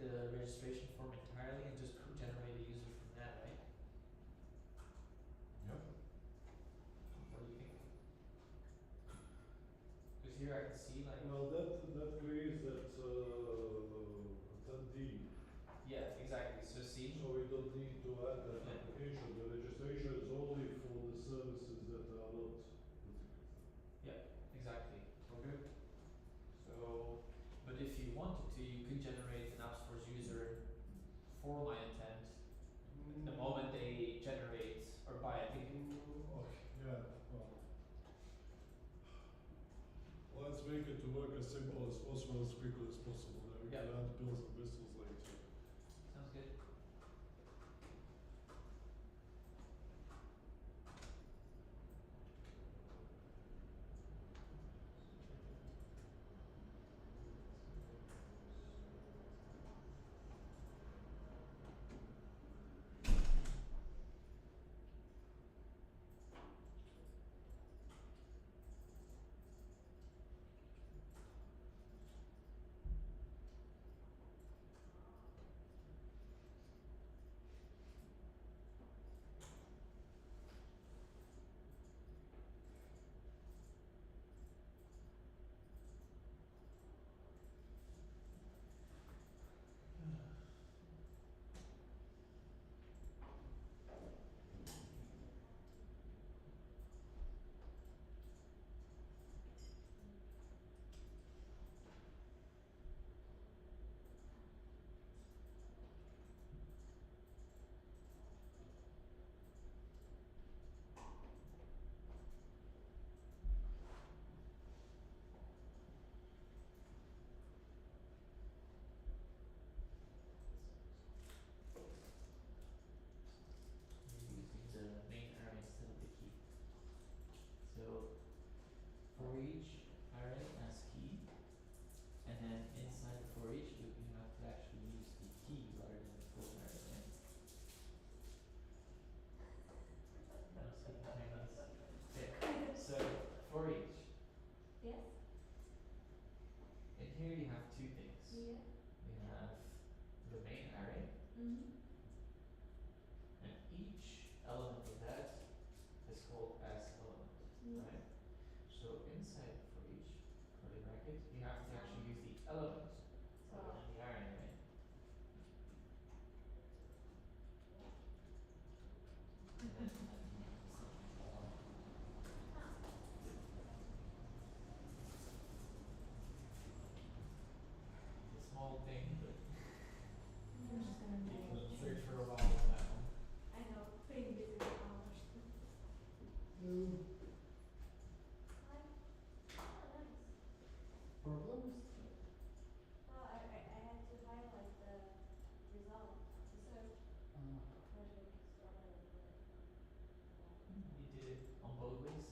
the registration form entirely and just generate a user from that, right? Yep. What do you think? Because here I can see like, Well, that creates that attendee. yeah, exactly. So see, So we don't need to add that Yeah. application. The registration is only for the services that are not. yeah, exactly. Okay. So, but if you wanted to, you could generate an AppSource user for my intent. The moment they generate or buy a ticket. Okay, yeah, well. Let's make it to work as simple as possible, as quickly as possible. Then we can Yeah. add bills and whistles later. Sounds good. Using the main array instead of the key. So for each array as key, and then inside the for each loop you have to actually use the key rather than the full array. Right? I'm speaking Chinese. Okay, so for each, Yes? in here you have two things. Yeah. We have the main array, Mm-hmm. and each element of that is called as element, Yeah. right? So inside for each curly bracket, you have to actually use the element rather than the array, right? And then it's a small thing, but I'm just gonna you can make search it. for a while on that one. I know, pretty busy hours. Hi. Oh, nice. Problems? Oh, I had to highlight the result, so project started. You did it on both ways.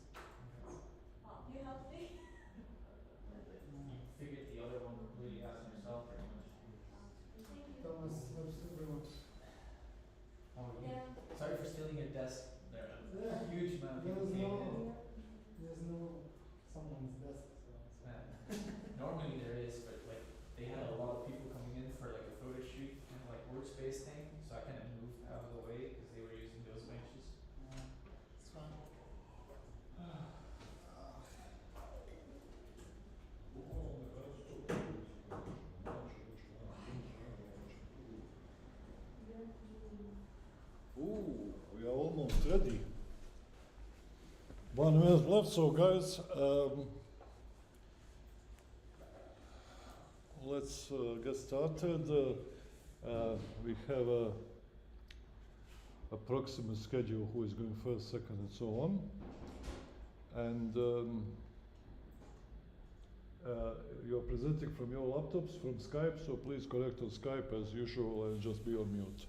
Oh, you helped me? You figured the other one completely out yourself pretty much. Thank you. Thomas, helps very much. Oh, Yeah. Sorry for stealing your desk. There are Yeah. a huge amount of people There's came no- in. There's no someone's desk, so. Normally there is, but like they had a lot of people coming in for like a photo shoot, kind of like workspace thing. So I kind of moved out of the way because they were using those benches. It's fine. Ooh, we are almost ready. 1 minute left, so guys, let's get started. We have a approximate schedule who is going first, second, and so on. And you're presenting from your laptops, from Skype, so please connect on Skype as usual and just be on mute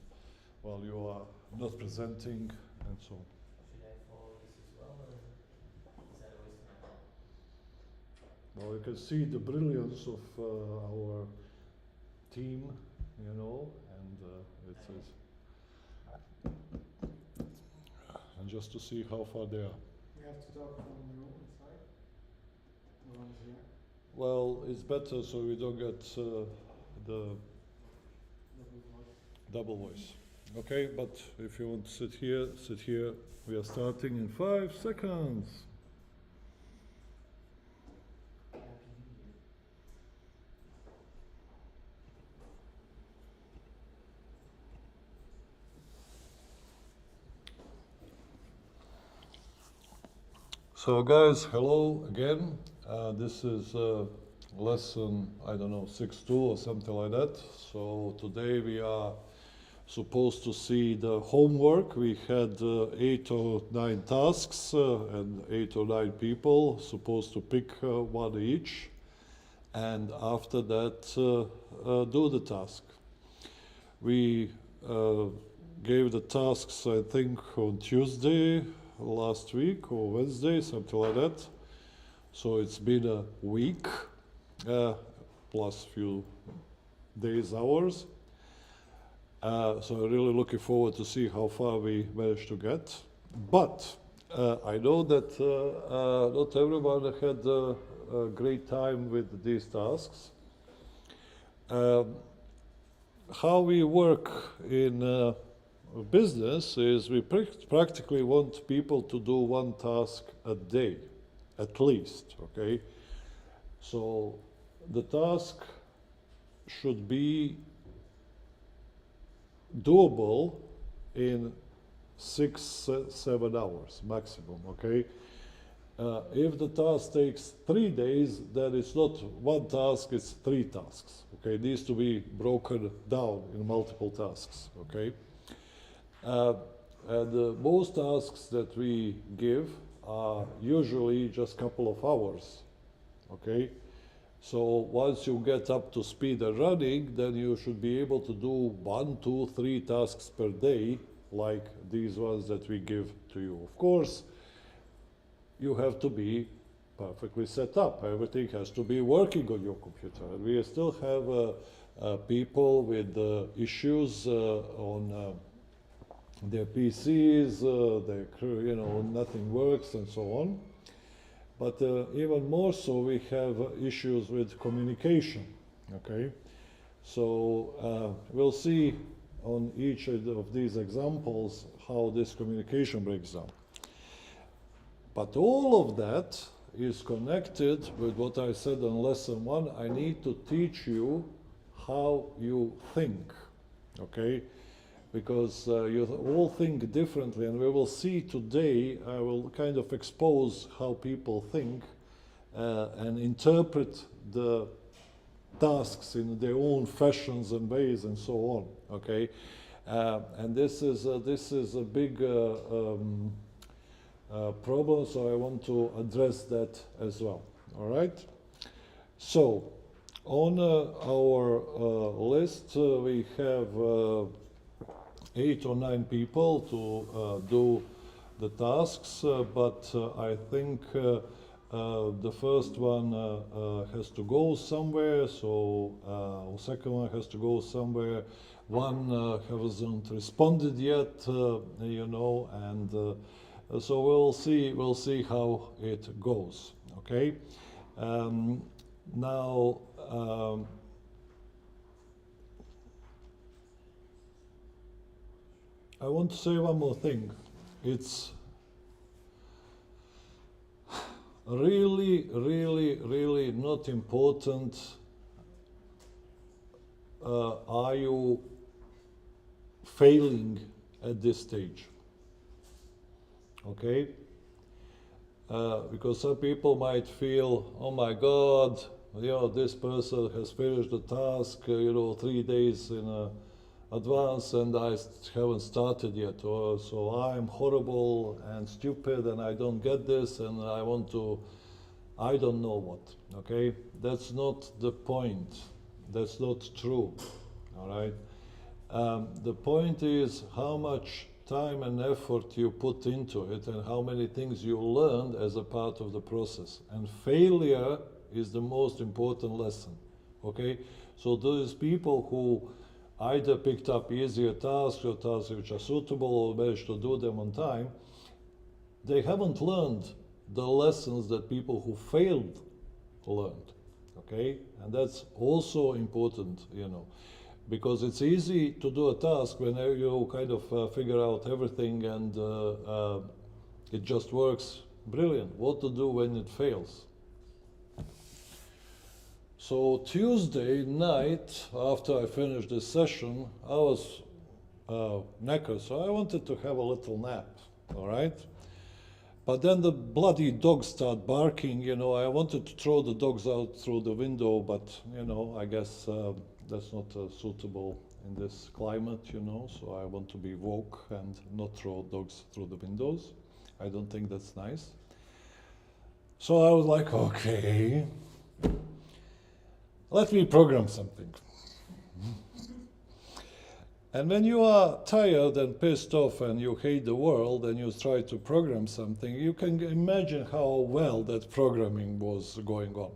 while you are not presenting and so on. Should I follow this as well, or is that a waste of my time? Now you can see the brilliance of our team, you know, and it is, and just to see how far they are. We have to talk from the room inside. The ones here. Well, it's better so we don't get the double voice. Okay, but if you want to sit here, sit here. We are starting in 5 seconds. Happy New Year. So guys, hello again. This is lesson, I don't know, 6.2 or something like that. So today we are supposed to see the homework. We had 8 or 9 tasks and 8 or 9 people supposed to pick one each. And after that, do the task. We gave the tasks, I think, on Tuesday last week or Wednesday, something like that. So it's been a week plus few days, hours. So I'm really looking forward to see how far we managed to get. But I know that not everyone had a great time with these tasks. How we work in business is we practically want people to do one task a day, at least, okay? So the task should be doable in 6, 7 hours maximum, okay? If the task takes 3 days, then it's not one task, it's 3 tasks, okay? It needs to be broken down in multiple tasks, okay? And most tasks that we give are usually just a couple of hours, okay? So once you get up to speed and running, then you should be able to do 1, 2, 3 tasks per day, like these ones that we give to you. Of course, you have to be perfectly set up. Everything has to be working on your computer. And we still have people with issues on their PCs, nothing works and so on. But even more so, we have issues with communication, okay? So we'll see on each of these examples how this communication breaks down. But all of that is connected with what I said in lesson 1. I need to teach you how you think, okay? Because you all think differently, and we will see today, I will kind of expose how people think and interpret the tasks in their own fashions and ways and so on, okay? And this is a big problem, so I want to address that as well, all right? So, on our list, we have 8 or 9 people to do the tasks, but I think the first one has to go somewhere, so the second one has to go somewhere. One hasn't responded yet, and so we'll see how it goes. Okay. Now. I want to say one more thing. It's really, really, really not important. Are you failing at this stage? Okay? Because some people might feel, oh my God, this person has finished the task, 3 days in advance and I haven't started yet, or so I'm horrible and stupid and I don't get this and I don't know what, okay? That's not the point. That's not true, all right? The point is how much time and effort you put into it and how many things you learned as a part of the process. And failure is the most important lesson, okay? So those people who either picked up easier tasks or tasks which are suitable or managed to do them on time, they haven't learned the lessons that people who failed learned, okay? And that's also important, because it's easy to do a task when you kind of figure out everything and it just works brilliant. What to do when it fails? So Tuesday night, after I finished this session, I was knackered, so I wanted to have a little nap, all right? But then the bloody dogs start barking, you know. I wanted to throw the dogs out through the window, but, you know, I guess that's not suitable in this climate, you know, so I want to be woke and not throw dogs through the windows. I don't think that's nice. So I was like, okay, let me program something. And when you are tired and pissed off and you hate the world and you try to program something, you can imagine how well that programming was going on.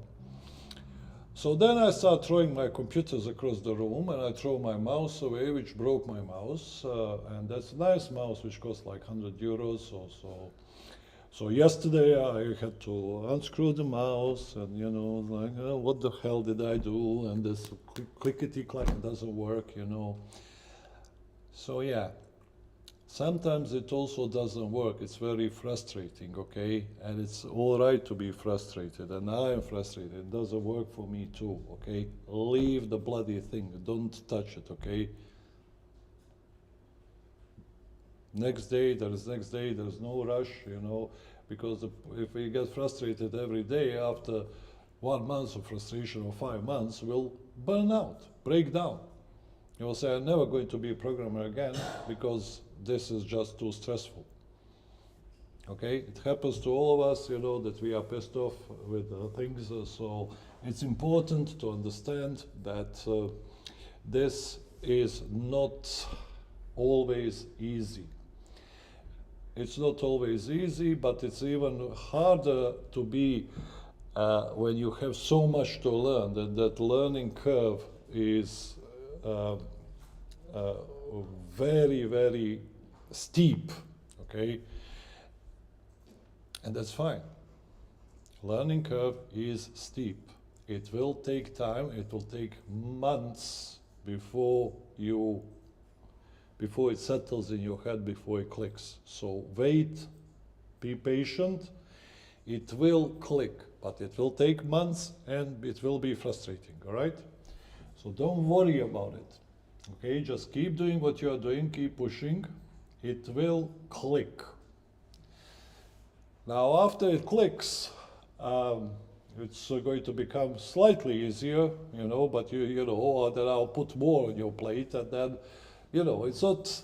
So then I start throwing my computers across the room and I throw my mouse away, which broke my mouse. And that's a nice mouse, which cost like 100 euros or so. So yesterday I had to unscrew the mouse and, you know, like, what the hell did I do? And this clickety-clack doesn't work, you know. So yeah, sometimes it also doesn't work. It's very frustrating, okay? And it's all right to be frustrated, and I am frustrated. It doesn't work for me too, okay? Leave the bloody thing. Don't touch it, okay? Next day, there's no rush, you know, because if we get frustrated every day, after 1 month of frustration or 5 months, we'll burn out, break down. You will say, I'm never going to be a programmer again because this is just too stressful. Okay, it happens to all of us, you know, that we are pissed off with things. So it's important to understand that this is not always easy. It's not always easy, but it's even harder to be when you have so much to learn, that learning curve is very, very steep, okay? And that's fine. Learning curve is steep. It will take time, it will take months before it settles in your head, before it clicks. So wait, be patient, it will click, but it will take months and it will be frustrating, all right? So don't worry about it, okay? Just keep doing what you are doing, keep pushing. It will click. Now, after it clicks, it's going to become slightly easier, you know, but you know, then I'll put more on your plate, and then, you know, it's not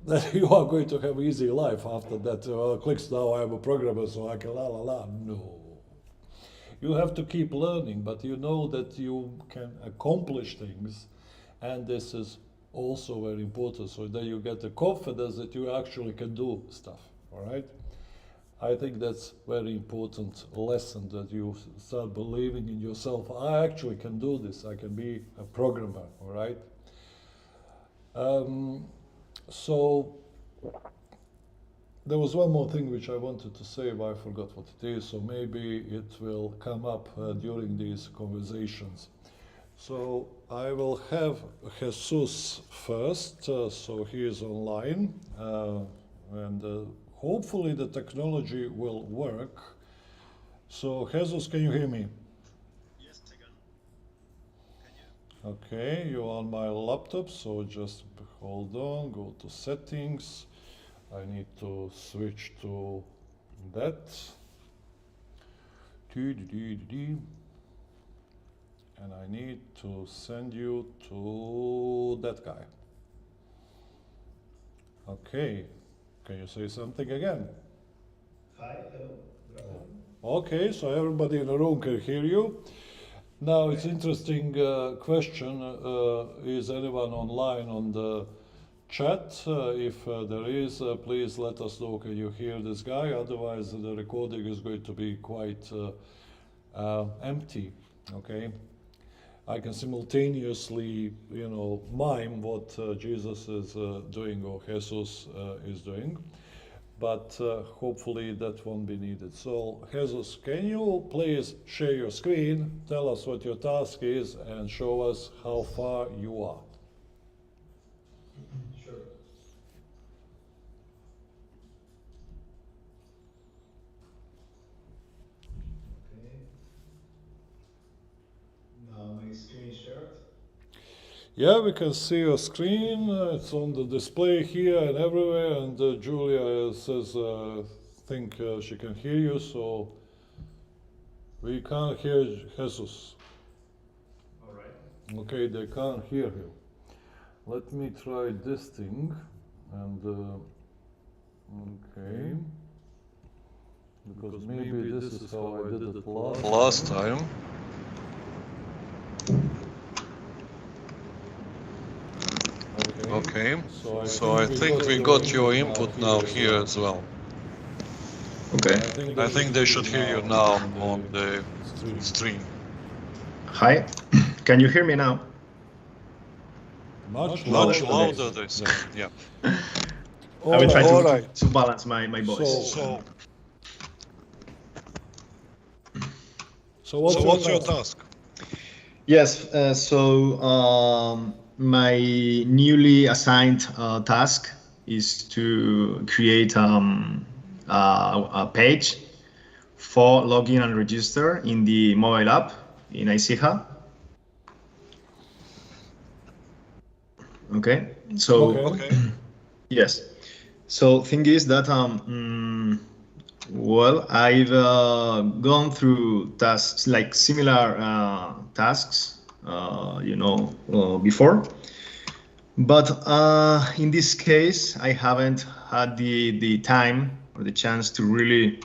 that you are going to have an easy life after that. Clicks, now I'm a programmer, so I can la la la. No. You have to keep learning, but you know that you can accomplish things, and this is also very important, so that you get the confidence that you actually can do stuff, all right? I think that's very important lesson, that you start believing in yourself. I actually can do this, I can be a programmer, all right? So there was one more thing which I wanted to say, but I forgot what it is, so maybe it will come up during these conversations. So I will have Jesus first, so he is online, and hopefully the technology will work. So Jesus, can you hear me? Yes, I can. Can you? Okay, you're on my laptop, so just hold on, go to settings. I need to switch to that. And I need to send you to that guy. Okay, can you say something again? Hi, hello, good afternoon. Okay, so everybody in the room can hear you. Now it's interesting question, is anyone online on the chat? If there is, please let us know, can you hear this guy? Otherwise the recording is going to be quite empty, okay? I can simultaneously, you know, mime what Jesus is doing, or Jesus is doing, but hopefully that won't be needed. So Jesus, can you please share your screen, tell us what your task is, and show us how far you are? Yeah, we can see your screen. It's on the display here and everywhere. And Julia says, think she can hear you, so we can't hear Jesus. All right. Okay, they can't hear him. Let me try this thing. And okay, because maybe this is how I did it last time. Okay, so I think we got your input now here as well. Okay. I think they should hear you now on the stream. Hi. Can you hear me now? Much louder, they say. Yeah. I will try Alright. to balance my voice. So what's your task? Yes, my newly assigned task is to create a page for login and register in the mobile app in ICIHA. Okay, so yes. So thing is that well, I've gone through tasks like similar tasks, before, but in this case, I haven't had the time or the chance to really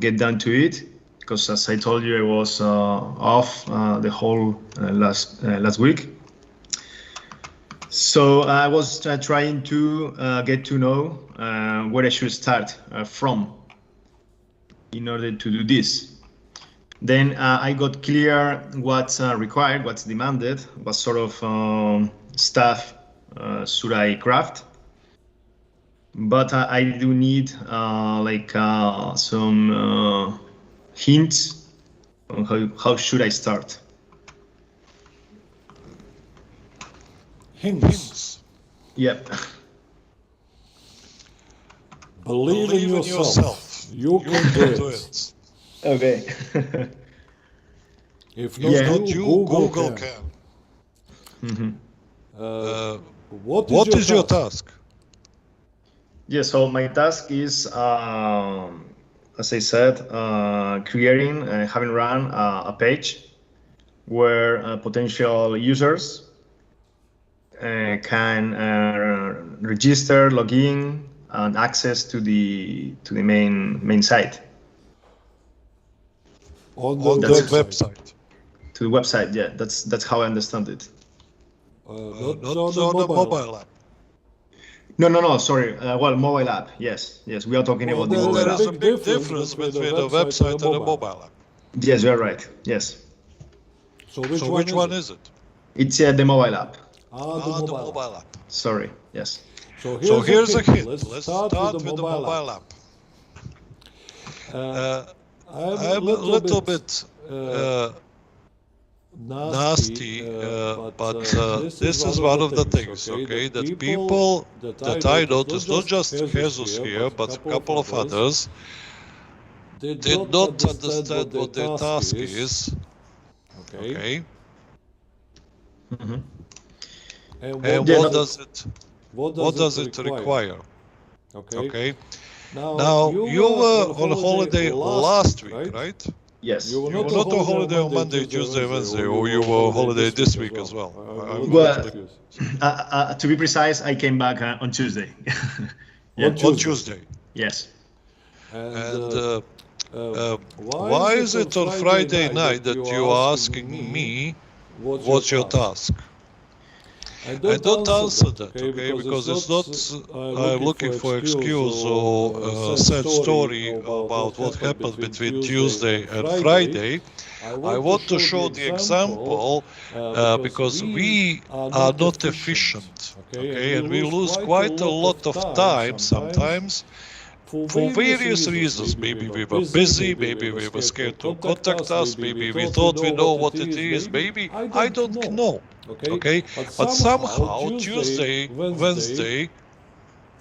get down to it, because as I told you, I was off the whole last week. So I was trying to get to know where I should start from in order to do this. Then I got clear what's required, what's demanded, what sort of stuff should I craft. But I do need some hints on how should I start. Hints. Yep. Believe in yourself. You can do it. Okay. If not you, Google can. Mm-hmm. What is your task? Yeah, so my task is, as I said, creating and having run a page where potential users can register, log in, and access to the main site. On the website. To the website, yeah. That's how I understand it. Not on the mobile app. No. Sorry. Well, mobile app. Yes. We are talking about the mobile app. There is a big difference between the website and the mobile app. Yes, you are right. Yes. So which one is it? It's the mobile app. The mobile app. Sorry. Yes. So here's a hint. Let's start with the mobile app. I'm a little bit nasty, but this is one of the things, okay, that people that I noticed, not just Jesus here, but a couple of others, did not understand what their task is, okay? Mm-hmm. And what does it require? Okay. Now you were on holiday last week, right? Yes. You were not on holiday on Monday, Tuesday, Wednesday, or you were on holiday this week as well? To be precise, I came back on Tuesday. On Tuesday. Yes. And why is it on Friday night that you are asking me what's your task? I don't answer that, okay, because it's not I'm looking for excuse or sad story about what happened between Tuesday and Friday. I want to show the example because we are not efficient, okay, and we lose quite a lot of time sometimes for various reasons. Maybe we were busy, maybe we were scared to contact us, maybe we thought we know what it is, maybe I don't know. Okay, but somehow Tuesday, Wednesday,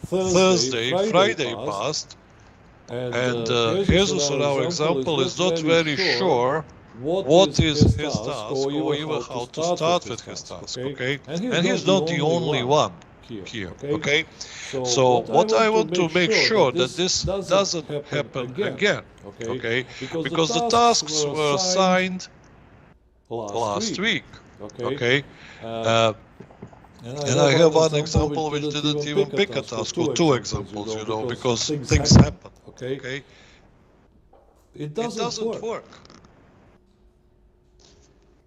Thursday, Friday passed, and Jesus in our example is not very sure what is his task, or even how to start with his task, okay? And he's not the only one here, okay? So what I want to make sure that this doesn't happen again, okay? Because the tasks were assigned last week, okay? And I have one example which didn't even pick a task, or two examples, you know, because things happen, okay? It doesn't work.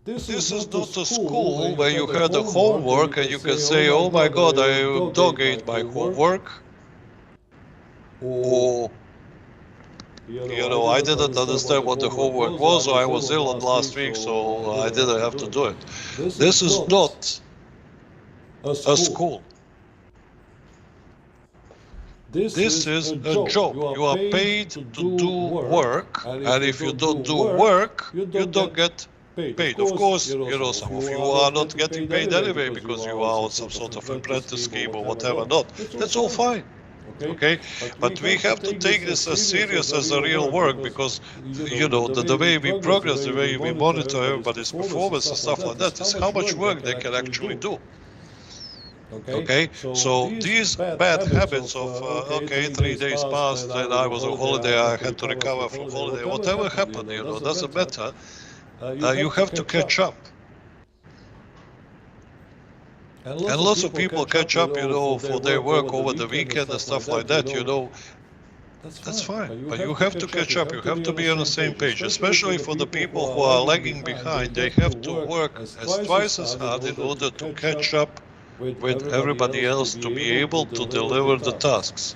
This is not a school where you had a homework and you can say, oh my God, I dog ate my homework. Or, you know, I didn't understand what the homework was, or I was ill last week, so I didn't have to do it. This is not a school. This is a job. You are paid to do work, and if you don't do work, you don't get paid. Of course, you know, some of you are not getting paid anyway because you are on some sort of apprentice scheme or whatever not. That's all fine. Okay, but we have to take this as serious as a real work, because, you know, the way we progress, the way we monitor everybody's performance and stuff like that is how much work they can actually do. Okay, so these bad habits of, okay, 3 days passed and I was on holiday, I had to recover from holiday, whatever happened, you know, doesn't matter. You have to catch up. And lots of people catch up, you know, for their work over the weekend and stuff like that, you know. That's fine, but you have to catch up, you have to be on the same page, especially for the people who are lagging behind. They have to work as twice as hard in order to catch up with everybody else to be able to deliver the tasks.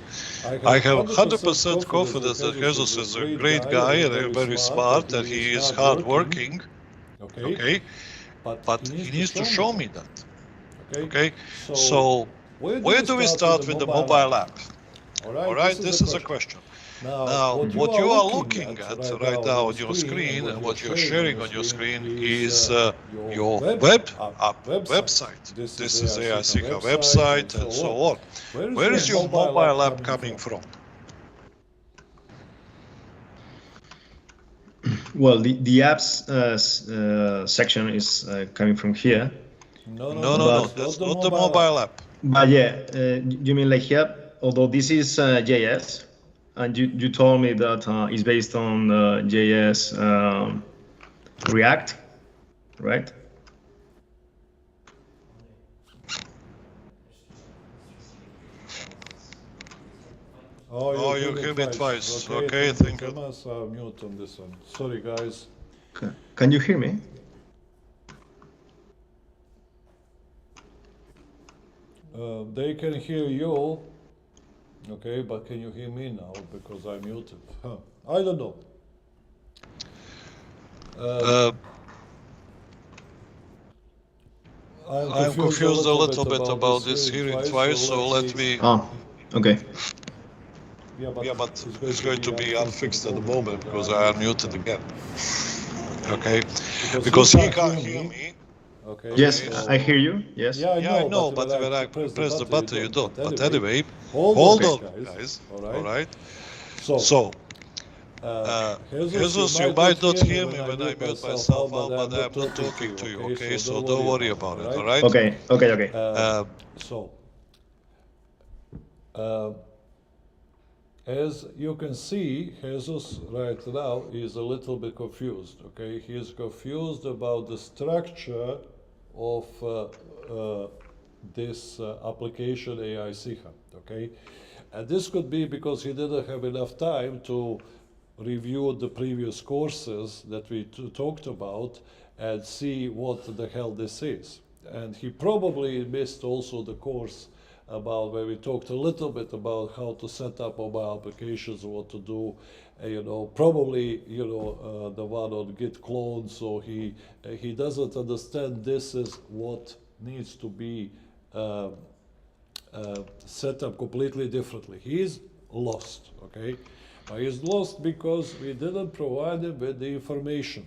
I have 100% confidence that Jesus is a great guy and very smart, and he is hardworking, okay? But he needs to show me that, okay? So where do we start with the mobile app? All right, this is a question. Now, what you are looking at right now on your screen and what you're sharing on your screen is your web app website. This is AICA website and so on. Where is your mobile app coming from? Well, the apps section is coming from here. No, that's not the mobile app. But yeah, you mean like here? Although this is JS, and you told me that it's based on JS React, right? Oh, you hear me twice. Okay, thank you. Mute on this one. Sorry, guys. Can you hear me? They can hear you. Okay, but can you hear me now? Because I'm muted. I don't know. I'm confused a little bit about this hearing twice, so let me... Oh, okay. Yeah, but it's going to be unfixed at the moment because I unmuted again. Okay? Because he can't hear me. Okay. Yes, I hear you. Yes. Yeah, I know, but when I press the button, you don't. But anyway, hold on, guys. All right. So, Jesus, you might not hear me when I mute myself out, but I'm not talking to you. Okay, so don't worry about it. All right. Okay. As you can see, Jesus right now is a little bit confused. Okay, he is confused about the structure of this application AICA. Okay, and this could be because he didn't have enough time to review the previous courses that we talked about and see what the hell this is. And he probably missed also the course about where we talked a little bit about how to set up mobile applications, what to do, probably, the one on Git clone, so he doesn't understand this is what needs to be set up completely differently. He's lost, okay? He's lost because we didn't provide him with the information.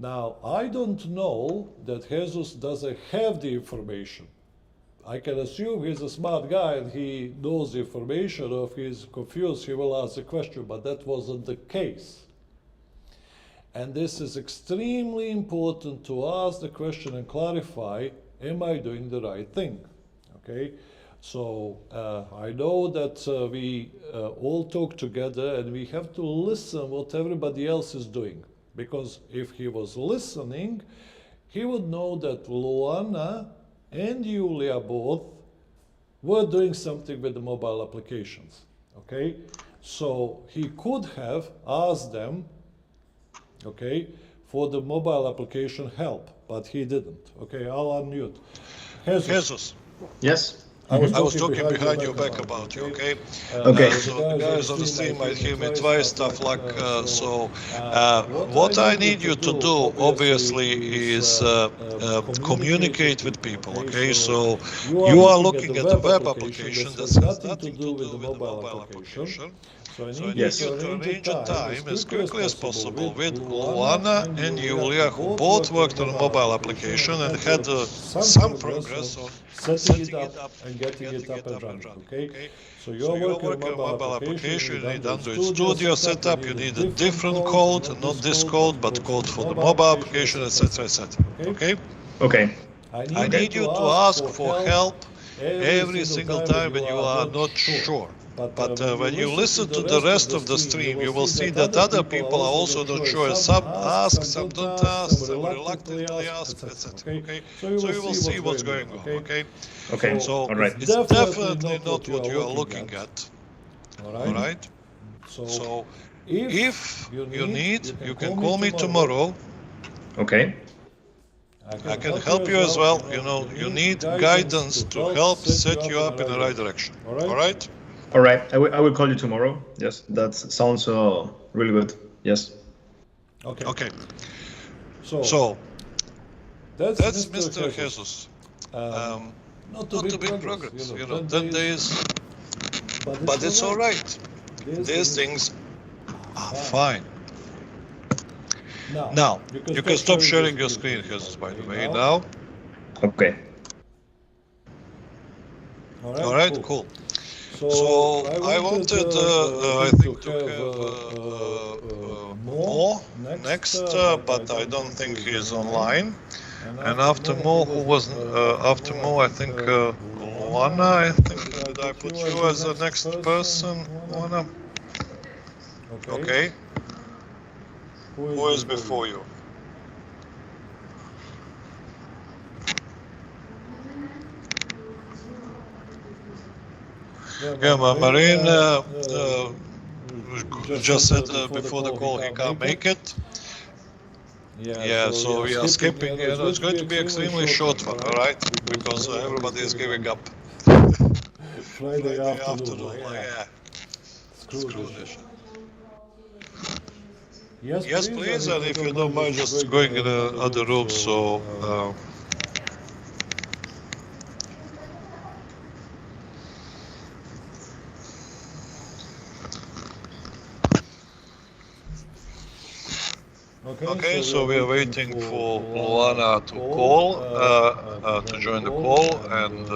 Now, I don't know that Jesus doesn't have the information. I can assume he's a smart guy and he knows the information, or if he's confused, he will ask a question, but that wasn't the case. And this is extremely important to ask the question and clarify, am I doing the right thing? Okay, so I know that we all talk together and we have to listen what everybody else is doing. Because if he was listening, he would know that Luana and Julia both were doing something with the mobile applications. Okay, so he could have asked them, okay, for the mobile application help, but he didn't. Okay, I'll unmute. Jesus, Yes. I was talking behind your back about you, okay? Okay. So the guys on the stream might hear me twice, stuff like what I need you to do, obviously, is communicate with people, okay? So you are looking at the web application that has nothing to do with the mobile application. So I need you to arrange a time as quickly as possible with Luana and Julia, who both worked on a mobile application and had some progress on setting it up and getting it up and running, okay? So you're working on mobile application, you need Android Studio setup, you need a different code, not this code, but code for the mobile application, etc., etc., okay? Okay. I need you to ask for help every single time when you are not sure. But when you listen to the rest of the stream, you will see that other people are also not sure. Some ask, some don't ask, some reluctantly ask, etc. Okay? So you will see what's going on. Okay? Okay. So All right. it's definitely not what you are looking at. All right? So if you need, you can call me tomorrow. Okay. I can help you as well. You know, you need guidance to help set you up in the right direction. All right? All right. I will call you tomorrow. Yes, that sounds really good. Yes. Okay. So that's Mr. Jesus. Not a big progress, you know, 10 days, but it's all right. These things are fine. Now, you can stop sharing your screen, Jesus, by the way, now. Okay. All right, cool. So I wanted, I think, to have Mo next, but I don't think he's online. And after Mo, who was after Mo? I think Luana. I think did I put you as the next person, Luana? Okay. Who is before you? Yeah, Marine just said before the call he can't make it. Yeah, so we are skipping. You know, it's going to be extremely short one, all right? Because everybody is giving up. Friday afternoon. Yeah. Screw this. Yes, please. And if you don't mind, just going in the other room. So. Okay, so we are waiting for Luana to call, to join the call, and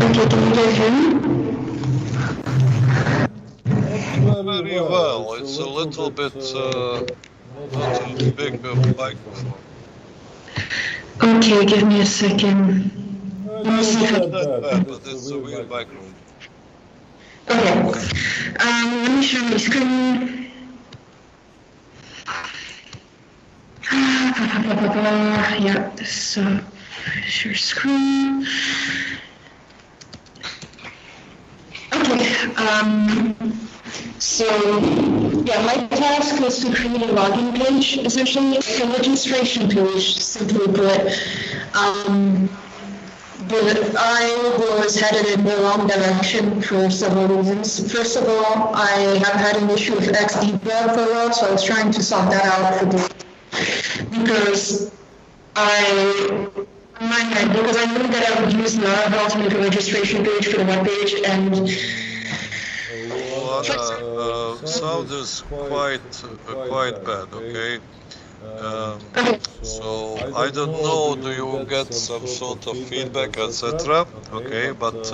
Okay, can you guys hear me? very well. It's a little bit not a big microphone. Okay, give me a second. But it's a weird microphone. Okay. Let me share my screen. Yeah, this share screen. Okay. So, yeah, my task was to create a login page, essentially a registration page, simply put. But I was headed in the wrong direction for several reasons. First of all, I have had an issue with XDebug for a while, so I was trying to sort that out for this. Because I knew that I would use Laravel to make a registration page for the web page, and Luana, sound is quite bad, okay? So I don't know, do you get some sort of feedback, etc.? Okay, but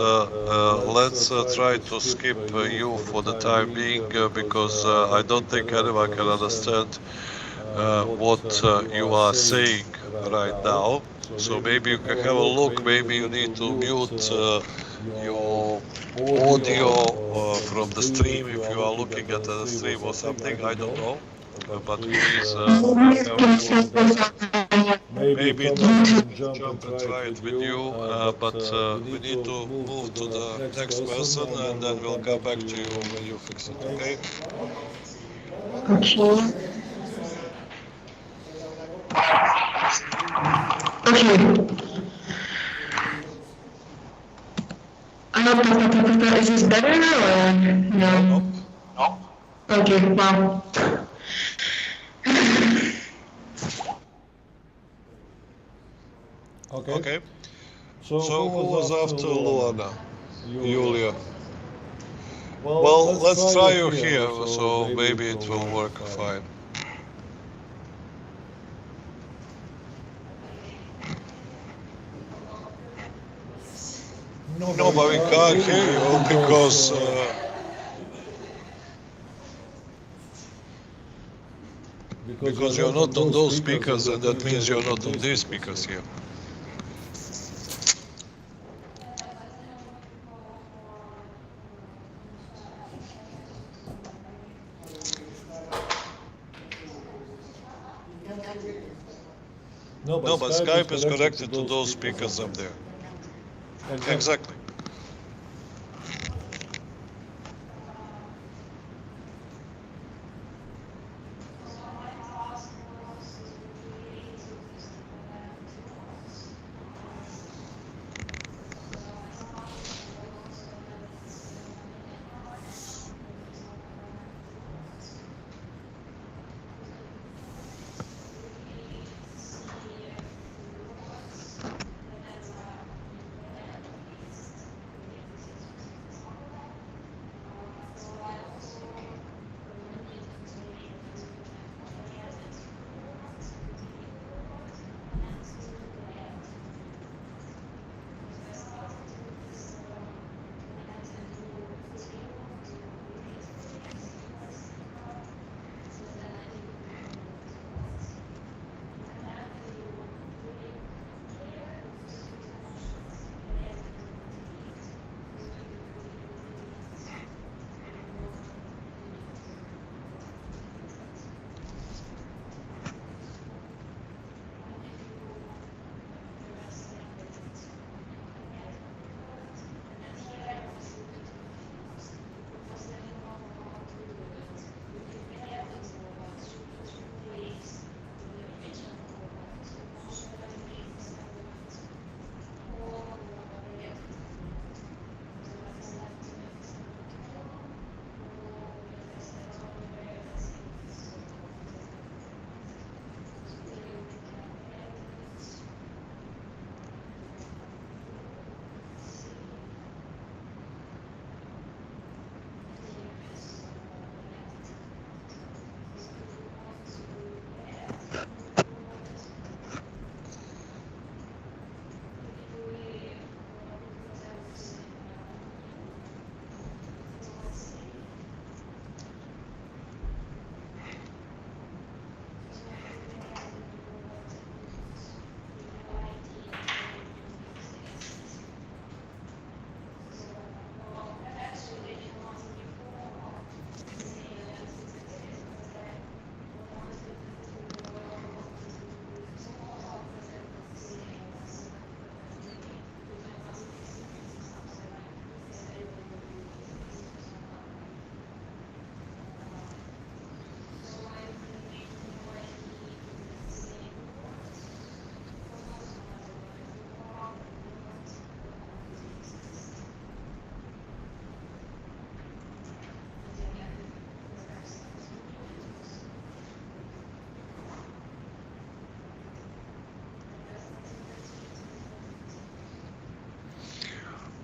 let's try to skip you for the time being because I don't think anyone can understand what you are saying right now. So maybe you can have a look, maybe you need to mute your audio from the stream if you are looking at the stream or something, I don't know. But please maybe Thomas can jump and try it with you, but we need to move to the next person and then we'll come back to you when you fix it, okay? Okay. Okay. Is this better or no? Okay, well. Okay. So who was after Luana? Julia. Well, let's try you here, so maybe it will work fine. No, but we can't hear you because you're not on those speakers, and that means you're not on these speakers here. No, but Skype is connected to those speakers up there. Exactly.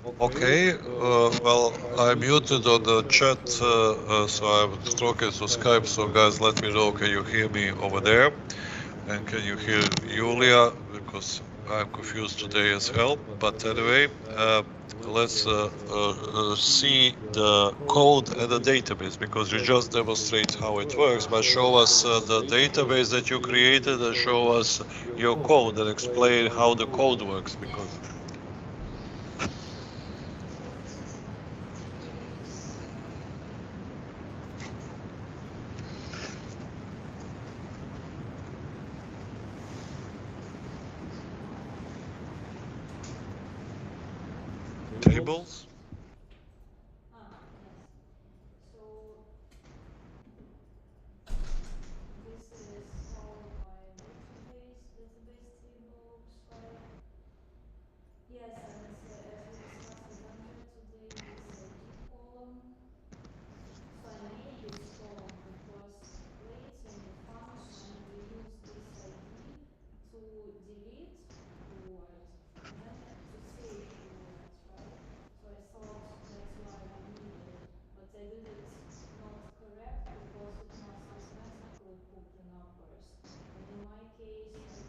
Okay, well, I muted on the chat, so I'm talking to Skype, so guys, let me know, can you hear me over there? And can you hear Julia? Because I'm confused today as hell. But anyway, let's see the code and the database, because you just demonstrate how it works, but show us the database that you created and show us your code and explain how the code works, because tables. Yes. So this is how my database table looks like. Yes, and as we discussed with Andrea today, this ID column. So I made this column because later in the function we use this ID to delete the word and then to save the words, right? So I thought that's why we need it, but I did it not correct because it must automatically put the numbers. And in my case,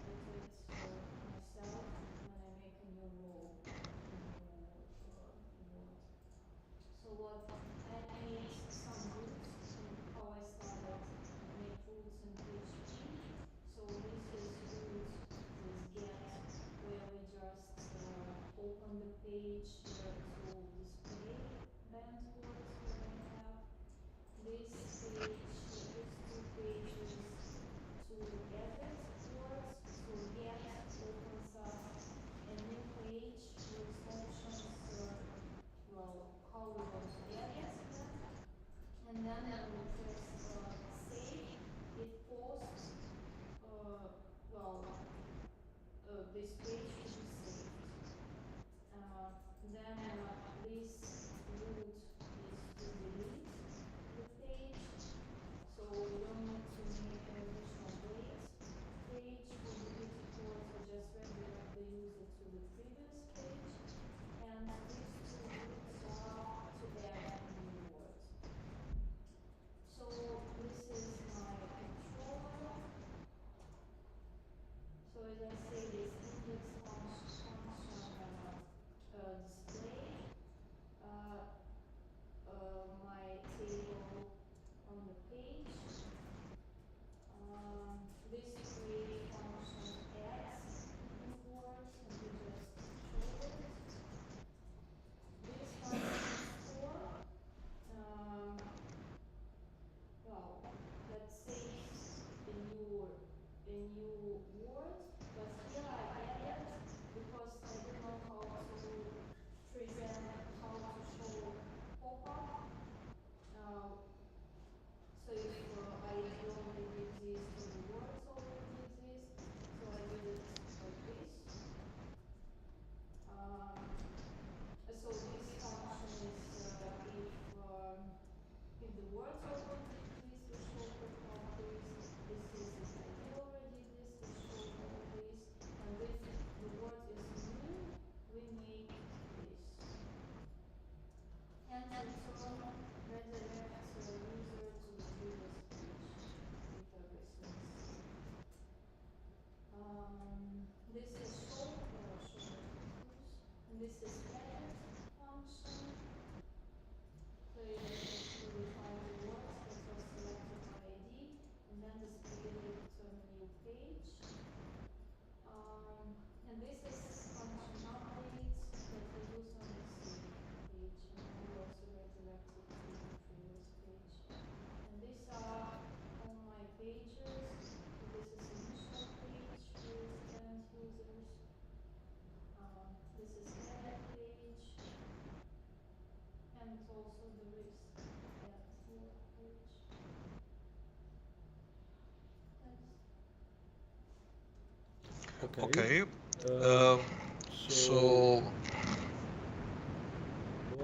I put it myself when I make a new row, a new word. So what I made some roots in how I started. I made roots in PHP. So this is root, this get, where we just open the page to display banned words we're gonna have. This page, these two pages to edit words. So get opens us a new page with options. Well, how we want to edit them, and then when we press save, it posts well this page to be saved. Then this root is to delete the page, so we don't need to make an additional wait page for deleted words. We just redirect the user to the previous page. And these two roots are to add a new word. So this is my controller. So as I say, this index function gonna display my table on the page. This create function adds new words, and we just show it. This function store, well, that saves a new word, but here I added because I don't know how to present, how to show pop-up. So if ID already exists or the words already exist, so I did it like this. So this function is if the words already exist, we show pop-up this. This is if ID already exists, we show all this. And if the word is new, we make this. And return redirect user to the previous page if everything is saved. This is show notifiers, and this is edit function. So it actually will find the words that were selected by ID and then display it on a new page. And this is function update that we use on the save page, and then we also redirect it to the previous page. And these are all my pages. So this is initial page with banned users. This is edit page, and also the risk get word page. Okay. So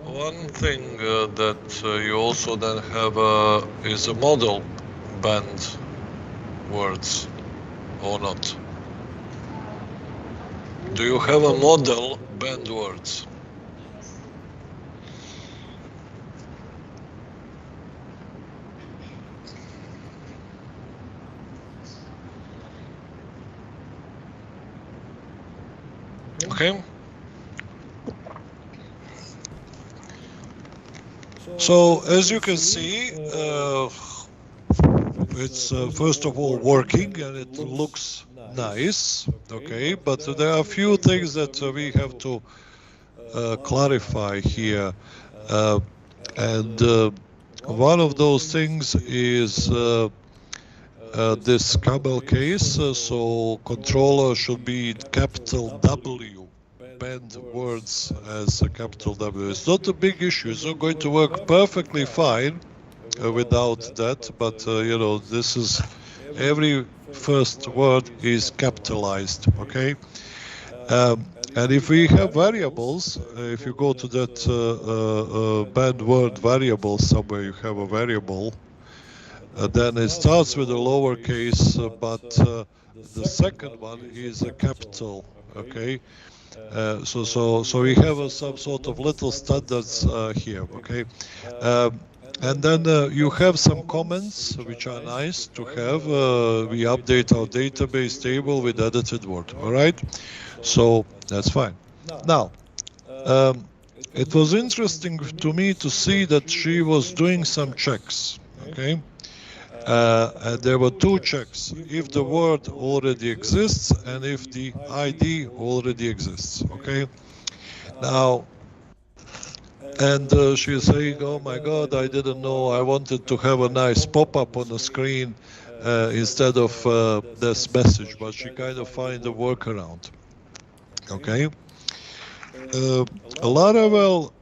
one thing that you also then have is a model banned words or not? Do you have a model banned words? Okay. So as you can see, it's first of all working and it looks nice. Okay, but there are a few things that we have to clarify here, and one of those things is this camel case. So controller should be capital W. Bend words as a capital W. It's not a big issue. It's not going to work perfectly fine without that, but you know, this is every first word is capitalized. Okay, and if we have variables, if you go to that band word variable somewhere, you have a variable. Then it starts with a lowercase, but the second one is a capital. Okay. So we have some sort of little standards here, okay? And then you have some comments which are nice to have. We update our database table with edited word, all right? So that's fine. Now, it was interesting to me to see that she was doing some checks, okay? And there were two checks, if the word already exists and if the ID already exists, okay? Now, and she's saying, oh my God, I didn't know, I wanted to have a nice pop-up on the screen instead of this message, but she kind of find a workaround, okay? Laravel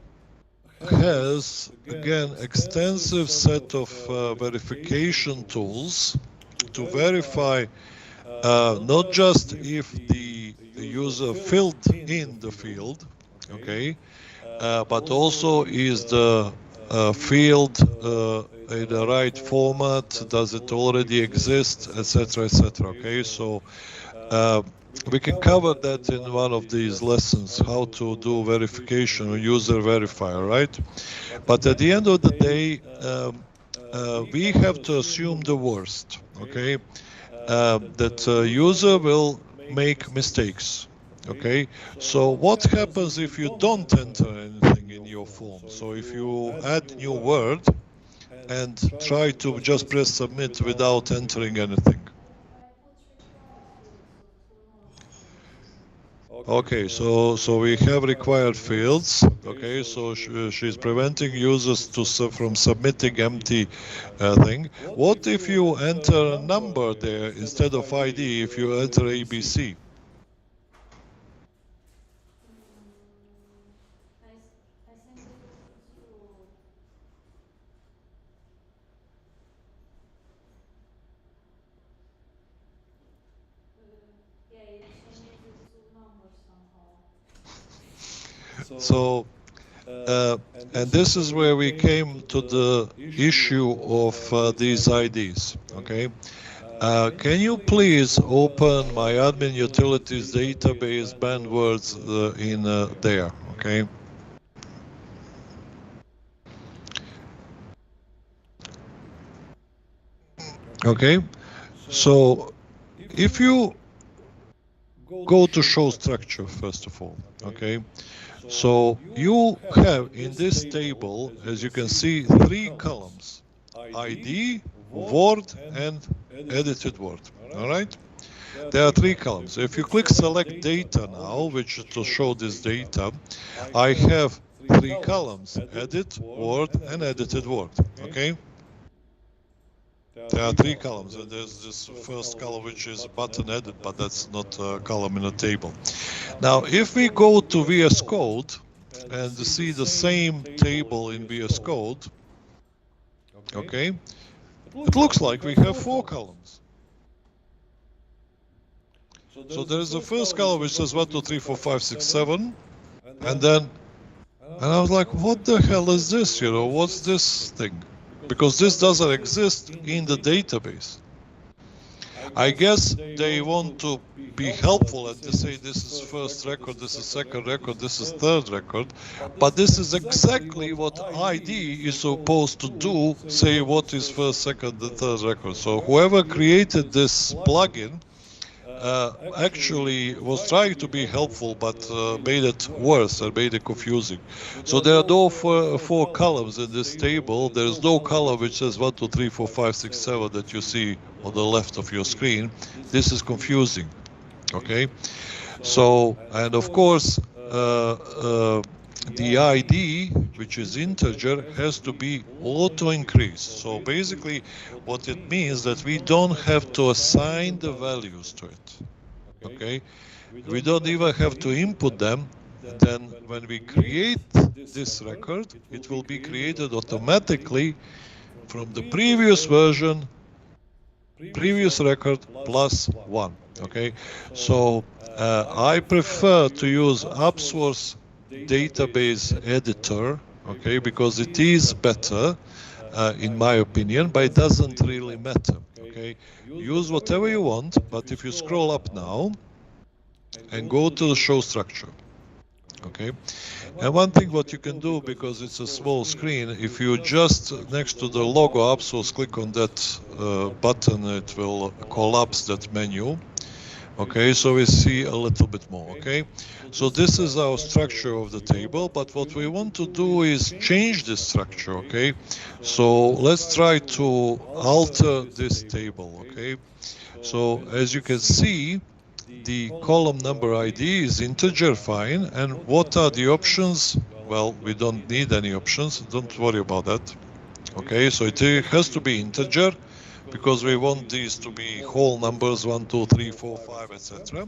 has, again, extensive set of verification tools to verify not just if the user filled in the field, okay, but also is the field in the right format, does it already exist, etc., etc., okay? So we can cover that in one of these lessons, how to do verification or user verifier, right? But at the end of the day, we have to assume the worst, okay? That user will make mistakes, okay? So what happens if you don't enter anything in your form? So if you add new word and try to just press submit without entering anything. Okay, so we have required fields. Okay, so she's preventing users from submitting empty thing. What if you enter a number there instead of ID? If you enter ABC? So, and this is where we came to the issue of these IDs, okay? Can you please open my admin utilities database banned words in there, okay? Okay, so if you go to show structure, first of all, okay? So you have in this table, as you can see, 3 columns, ID, word, and edited word, all right? There are 3 columns. If you click select data now, which is to show this data, I have 3 columns, edit, word, and edited word, okay? There are 3 columns, and there's this first column which is button edit, but that's not a column in a table. Now, if we go to VS Code and see the same table in VS Code, okay, it looks like we have 4 columns. So there's the first column which says 1, 2, 3, 4, 5, 6, 7, and I was like, what the hell is this? You know, what's this thing? Because this doesn't exist in the database. I guess they want to be helpful and to say this is first record, this is second record, this is third record, but this is exactly what ID is supposed to do, say what is first, second, and third record. So whoever created this plugin actually was trying to be helpful, but made it worse and made it confusing. So there are no four columns in this table. There is no column which says 1, 2, 3, 4, 5, 6, 7 that you see on the left of your screen. This is confusing. Okay. So, and of course, the ID, which is integer, has to be auto increase. So basically, what it means that we don't have to assign the values to it. Okay, we don't even have to input them. Then when we create this record, it will be created automatically from the previous version, previous record plus 1. Okay, so I prefer to use AppSource database editor, okay, because it is better in my opinion, but it doesn't really matter. Okay, use whatever you want, but if you scroll up now and go to the show structure, okay, and one thing what you can do, because it's a small screen, if you just next to the logo AppSource click on that button, it will collapse that menu. Okay, so we see a little bit more. Okay, so this is our structure of the table, but what we want to do is change this structure. Okay, so let's try to alter this table. Okay, so as you can see, the column number ID is integer, fine. And what are the options? Well, we don't need any options, don't worry about that. Okay, so it has to be integer, because we want these to be whole numbers, 1, 2, 3, 4, 5, etc.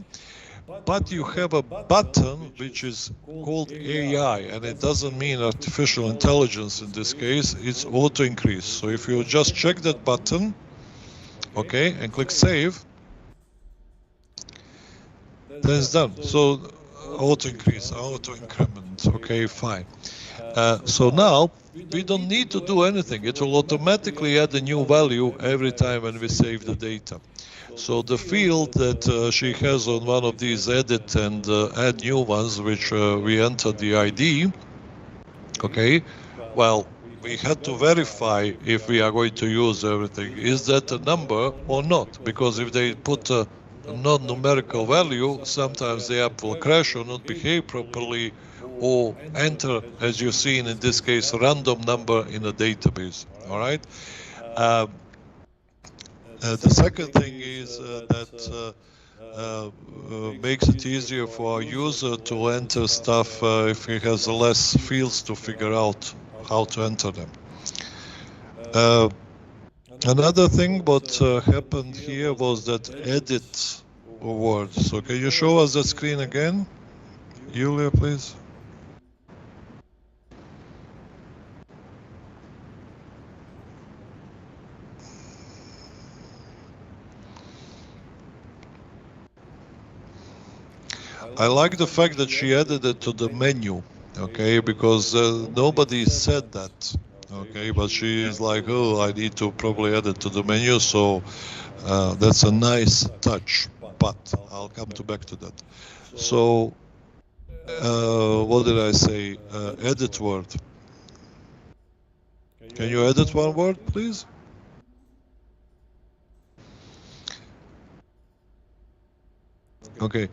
But you have a button which is called AI, and it doesn't mean artificial intelligence in this case, it's auto increase. So if you just check that button, okay, and click save, then it's done. So auto increase, auto increment, okay, fine. So now we don't need to do anything. It will automatically add a new value every time when we save the data. So the field that she has on one of these edit and add new ones, which we entered the ID, okay, well, we had to verify if we are going to use everything. Is that a number or not? Because if they put a non-numerical value, sometimes the app will crash or not behave properly, or enter, as you've seen in this case, a random number in a database. All right. The second thing is that makes it easier for our user to enter stuff if he has less fields to figure out how to enter them. Another thing what happened here was that edit words. So can you show us that screen again, Julia, please? I like the fact that she added it to the menu, okay, because nobody said that, okay, but she is like, oh, I need to probably add it to the menu, so that's a nice touch, but I'll come back to that. So, what did I say? Edit word. Can you edit one word, please? Okay.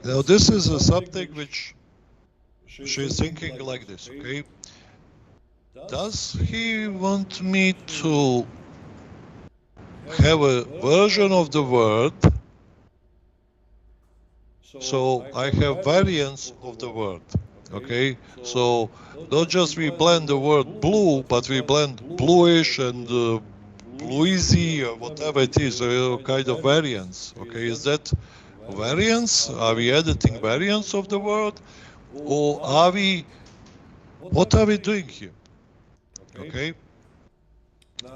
Now this is something which she's thinking like this, okay? Does he want me to have a version of the word so I have variants of the word, okay? So not just we blend the word blue, but we blend bluish and bluesy or whatever it is, kind of variants, okay? Is that variants? Are we editing variants of the word, or are we, what are we doing here? Okay,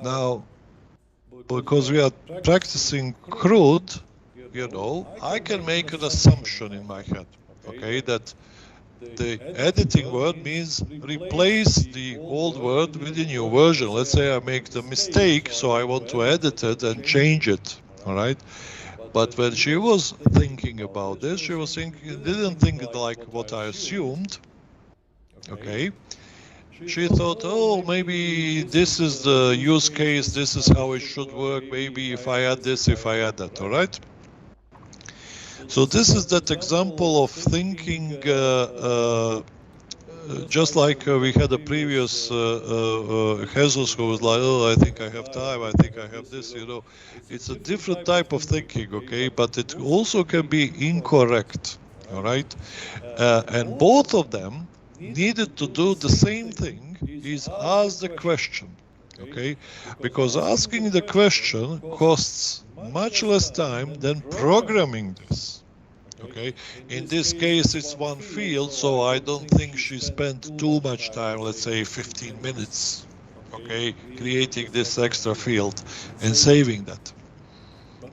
now because we are practicing CRUD, you know, I can make an assumption in my head, okay, that the editing word means replace the old word with a new version. Let's say I make the mistake, so I want to edit it and change it, all right? But when she was thinking about this, she was thinking, didn't think like what I assumed, okay? She thought, oh, maybe this is the use case, this is how it should work, maybe if I add this, if I add that, all right? So this is that example of thinking just like we had a previous Jesus who was like, oh, I think I have time, I think I have this, you know. It's a different type of thinking, okay? But it also can be incorrect, all right? And both of them needed to do the same thing, is ask the question, okay? Because asking the question costs much less time than programming this. Okay, in this case it's one field, so I don't think she spent too much time, let's say 15 minutes, okay, creating this extra field and saving that.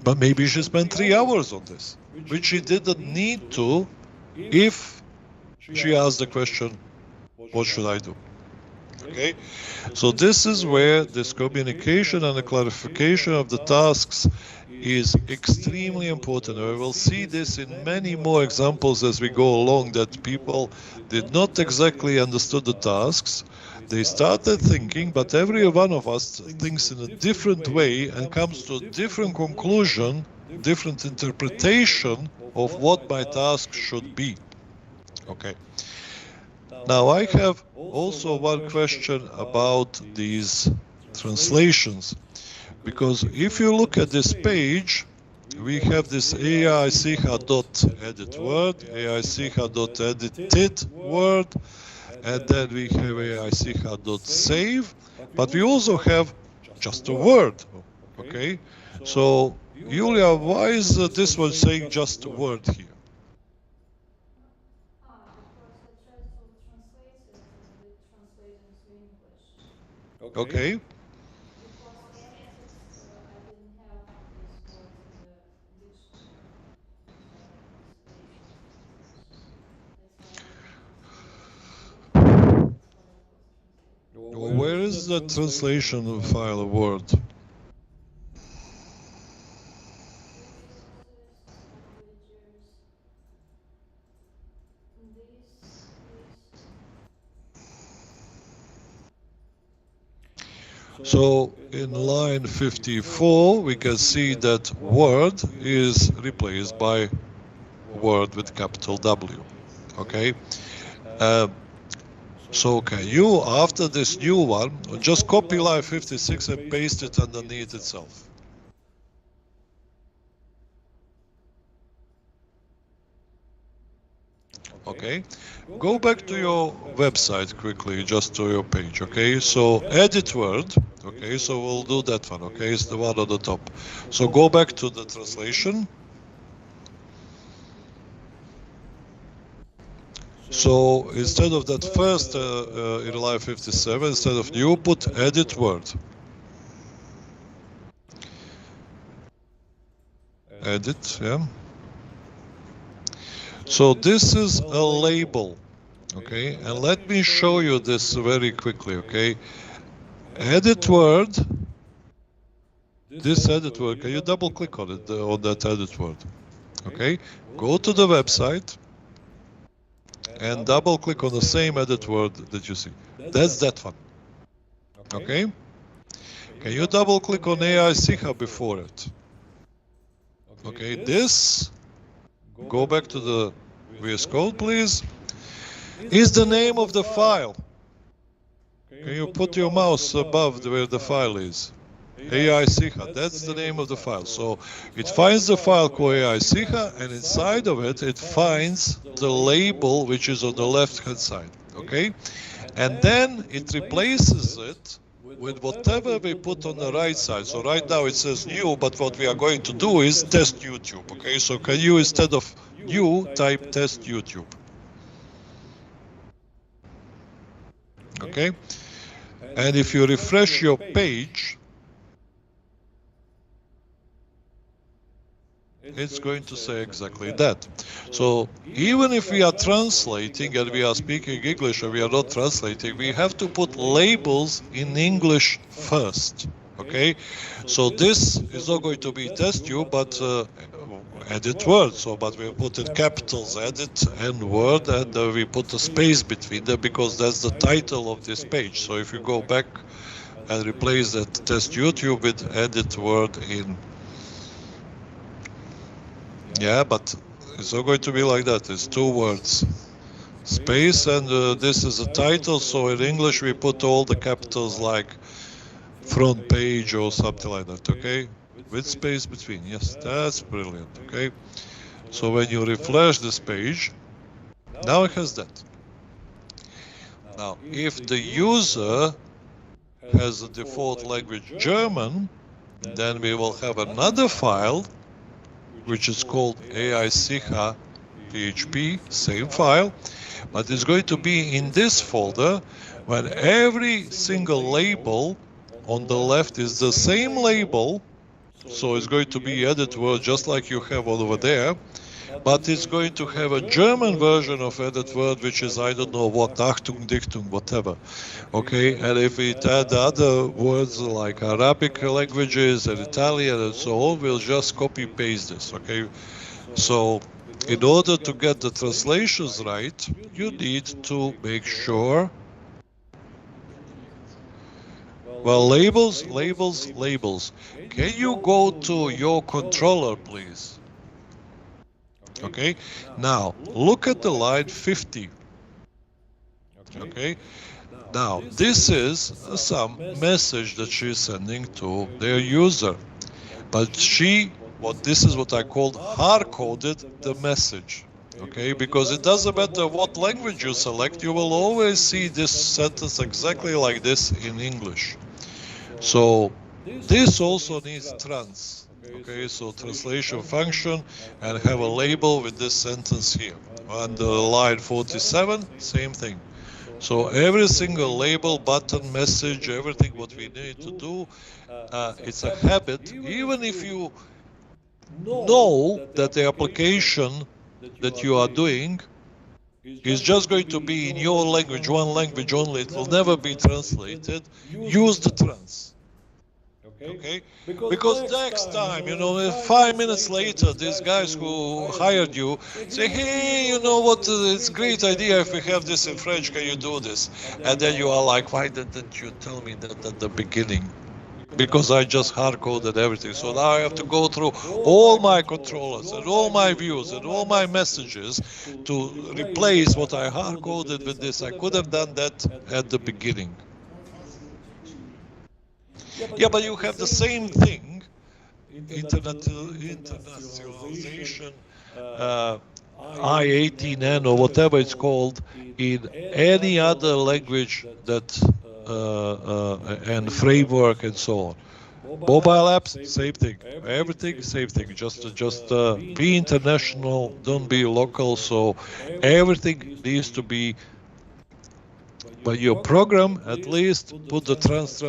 But maybe she spent 3 hours on this, which she didn't need to if she asked the question, what should I do? Okay, so this is where this communication and the clarification of the tasks is extremely important. We will see this in many more examples as we go along, that people did not exactly understood the tasks. They started thinking, but every one of us thinks in a different way and comes to a different conclusion, different interpretation of what my task should be. Okay. Now I have also one question about these translations. Because if you look at this page, we have this AI-Sicha.edit word, AI-Sicha.edited word, and then we have AI-Sicha.save, but we also have just a word, okay? So, Julia, why is this one saying just a word here? Because I tried to translate it and it translated into English. Okay. Because in the text I didn't have these words in the dictionary inside of this page of translation. That's why I didn't translate it into English. That's how it was translated. Where is the translation file word? Resources, languages, this is So in line 54, we can see that word is replaced by word with capital W. Okay. So can you, after this new one, just copy line 56 and paste it underneath itself? Okay, go back to your website quickly, just to your page, okay? So edit word, okay, so we'll do that one, okay? It's the one on the top. So go back to the translation. So instead of that first in line 57, instead of new, put edit word. Edit, yeah. So this is a label, okay? And let me show you this very quickly, okay? Edit word, this edit word, can you double click on it, on that edit word? Okay, go to the website and double click on the same edit word that you see. That's that one, okay? Can you double click on AI-Sicha before it? Okay, this, go back to the VS Code, please, is the name of the file. Can you put your mouse above where the file is? AI-Sicha, that's the name of the file. So it finds the file called AI-Sicha, and inside of it, it finds the label which is on the left-hand side, okay? And then it replaces it with whatever we put on the right side. So right now it says new, but what we are going to do is test YouTube, okay? So can you, instead of new, type test YouTube? Okay? And if you refresh your page, it's going to say exactly that. So even if we are translating and we are speaking English and we are not translating, we have to put labels in English first, okay? So this is not going to be test you, but edit word. So, but we put in capitals edit and word, and we put a space between them because that's the title of this page. So if you go back and replace that test YouTube with edit word in. Yeah, but It's not going to be like that. It's 2 words. Space, and this is a title, so in English we put all the capitals like front page or something like that, okay? With space between, yes, that's brilliant, okay? So when you refresh this page, now it has that. Now, if the user has a default language German, then we will have another file, which is called AI-Sicha PHP, same file, but it's going to be in this folder when every single label on the left is the same label, so it's going to be edit word just like you have over there, but it's going to have a German version of edit word, which is, I don't know what, Achtung, Dichtung, whatever. Okay, and if we add other words like Arabic languages and Italian and so on, we'll just copy paste this, okay? So in order to get the translations right, you need to make sure. Well, labels. Can you go to your controller, please? Okay, now look at the line 50. Okay, now this is some message that she's sending to their user, but this is what I called hard-coded the message. Okay, because it doesn't matter what language you select, you will always see this sentence exactly like this in English. So this also needs trans. Okay, so translation function, and have a label with this sentence here. On the line 47, same thing. So every single label, button, message, everything what we need to do, it's a habit. Even if you know that the application that you are doing is just going to be in your language, one language only, it will never be translated, use the trans. Okay, because next time, 5 minutes later, these guys who hired you say, hey, you know what, it's a great idea if we have this in French, can you do this? And then you are like, why didn't you tell me that at the beginning? Because I just hard-coded everything. So now I have to go through all my controllers and all my views and all my messages to replace what I hard-coded with this. I could have done that at the beginning. Yeah, but you have the same thing, internationalization, I-18N or whatever it's called, in any other language that and framework and so on. Mobile apps, same thing. Everything, same thing. Just be international, don't be local. So everything needs to be. But your program, at least, put the trans,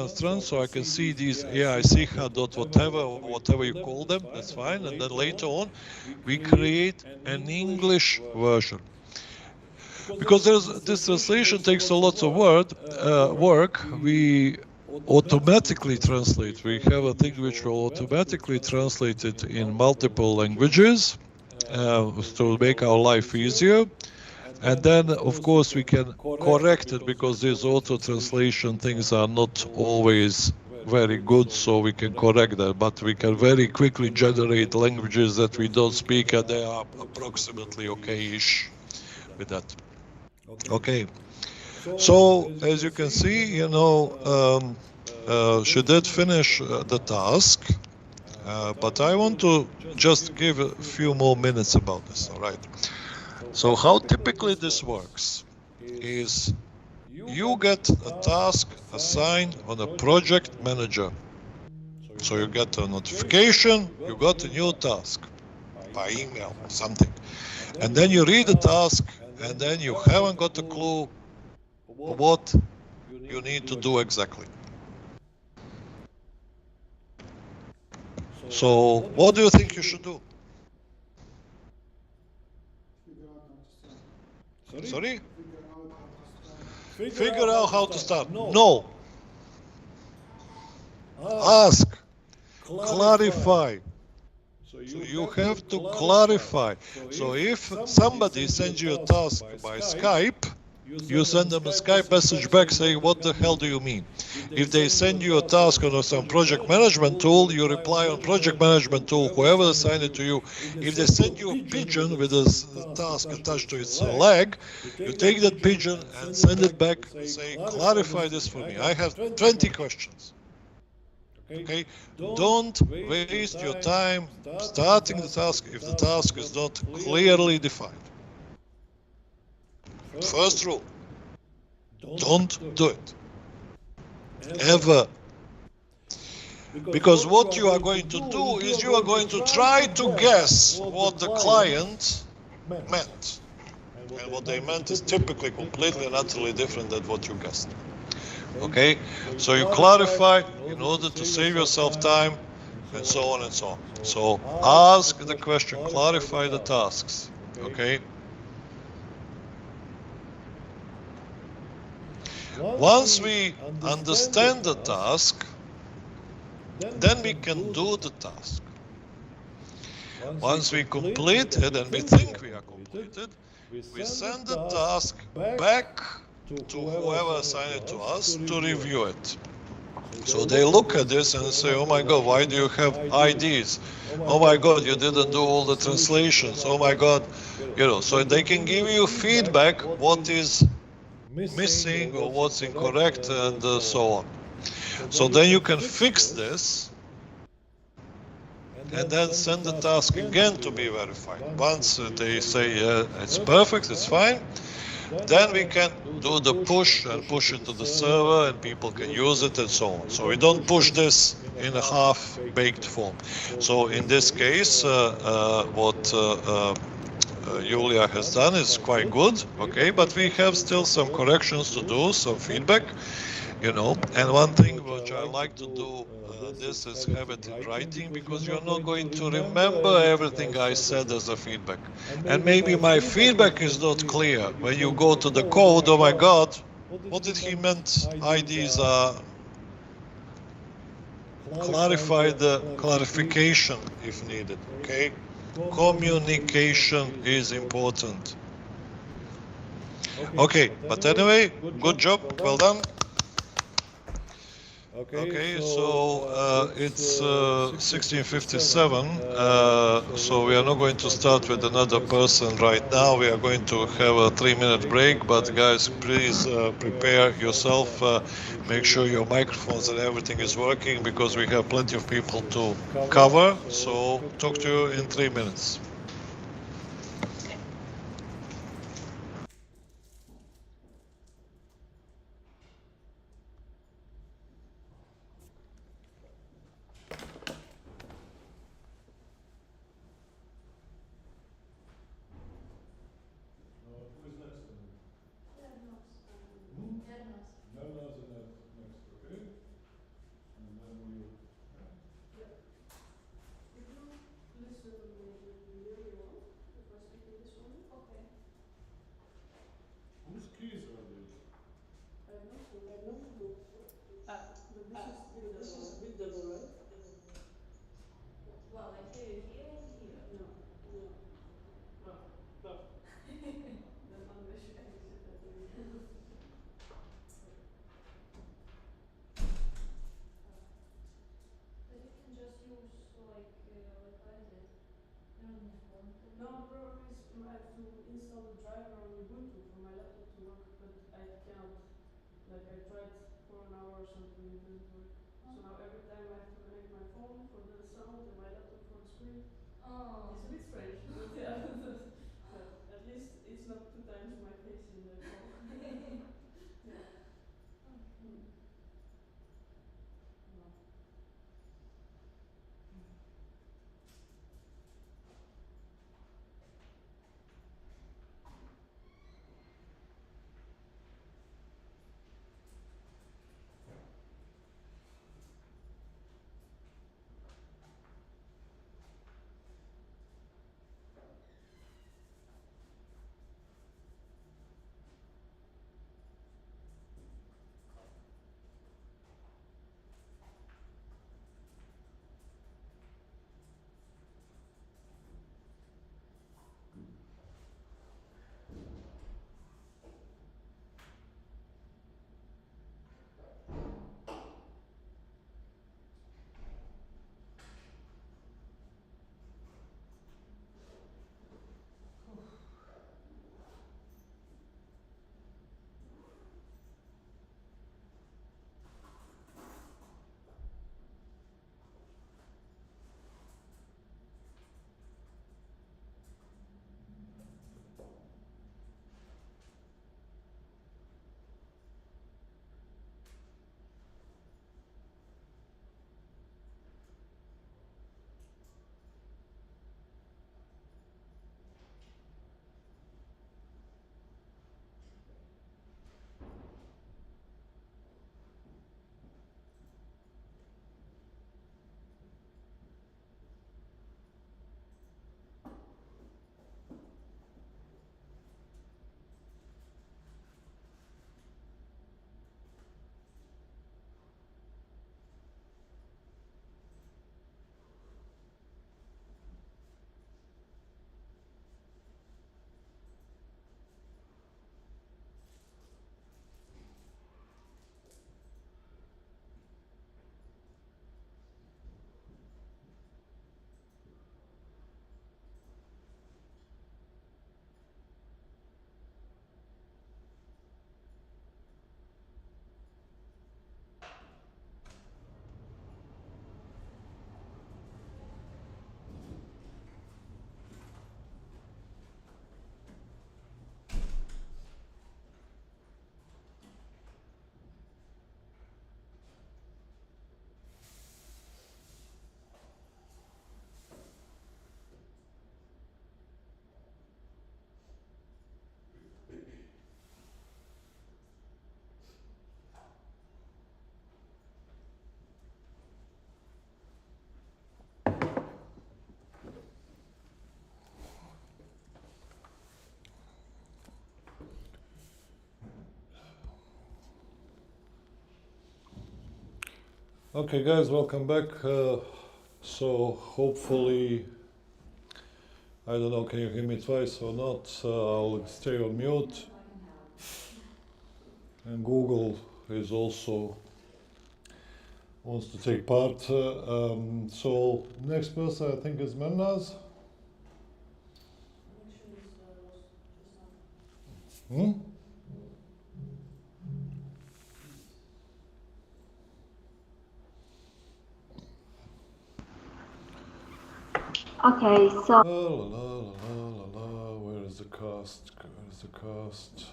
so I can see these AI-Sicha dot whatever you call them, that's fine. And then later on, we create an English version. Because this translation takes a lot of work, we automatically translate. We have a thing which will automatically translate it in multiple languages to make our life easier. And then, of course, we can correct it because these auto-translation things are not always very good, so we can correct that. But we can very quickly generate languages that we don't speak, and they are approximately okay-ish with that. Okay. So, as you can see, she did finish the task, but I want to just give a few more minutes about this, all right? So how typically this works is you get a task assigned on a project manager. So you get a notification, you got a new task by email or something. And then you read the task, and then you haven't got a clue what you need to do exactly. So what do you think you should do? Sorry? Figure out how to start. No. Ask. Clarify. So you have to clarify. So if somebody sends you a task by Skype, you send them a Skype message back saying, what the hell do you mean? if they send you a task on some project management tool, you reply on project management tool, whoever assigned it to you. If they send you a pigeon with a task attached to its leg, you take that pigeon and send it back and say, clarify this for me. I have 20 questions. Okay, don't waste your time starting the task if the task is not clearly defined. First rule, don't do it. Ever. Because what you are going to do is you are going to try to guess what the client meant. And what they meant is typically completely and utterly different than what you guessed. Okay, so you clarify in order to save yourself time and so on and so on. So ask the question, clarify the tasks. Okay. Once we understand the task, then we can do the task. Once we complete it and we think we are completed, we send the task back to whoever assigned it to us to review it. So they look at this and say, oh my God, why do you have IDs? Oh my God, you didn't do all the translations. Oh my God, so they can give you feedback what is missing or what's incorrect and so on. So then you can fix this and then send the task again to be verified. Once they say, yeah, it's perfect, it's fine, then we can do the push and push it to the server and people can use it and so on. So we don't push this in a half-baked form. So in this case, what Julia has done is quite good, okay, but we have still some corrections to do, some feedback, and one thing which I like to do this is have it in writing, because you're not going to remember everything I said as a feedback. And maybe my feedback is not clear. When you go to the code, oh my God, what did he meant? IDs are clarify the clarification if needed, okay? Communication is important. Okay, but anyway, good job, well done. Okay, so it's 16:57, so we are not going to start with another person right now. We are going to have a 3-minute break, but guys, please prepare yourself, make sure your microphones and everything is working, because we have plenty of people to cover. So talk to you in 3 minutes. Whose keys are these? This is a bit double, right? Well, like here and here. No. Ah, no. Then Andres should have to read. But you can just use like I did. You don't need phone. No, the problem is I have to install the driver on Ubuntu for my laptop to work, but I cannot. Like I tried for an hour or something, it didn't work. So now every time I have to connect my phone for the sound and my laptop for the screen. Oh. It's a bit strange, but yeah. But at least it's not 2 times my face in the call. Yeah. Okay. No. Okay, guys, welcome back. So hopefully, I don't know, can you hear me twice or not? I'll stay on mute. And Google is also wants to take part. So next person I think is Mernaz. Hmm? Okay, so Where is the cast? Where is the cast?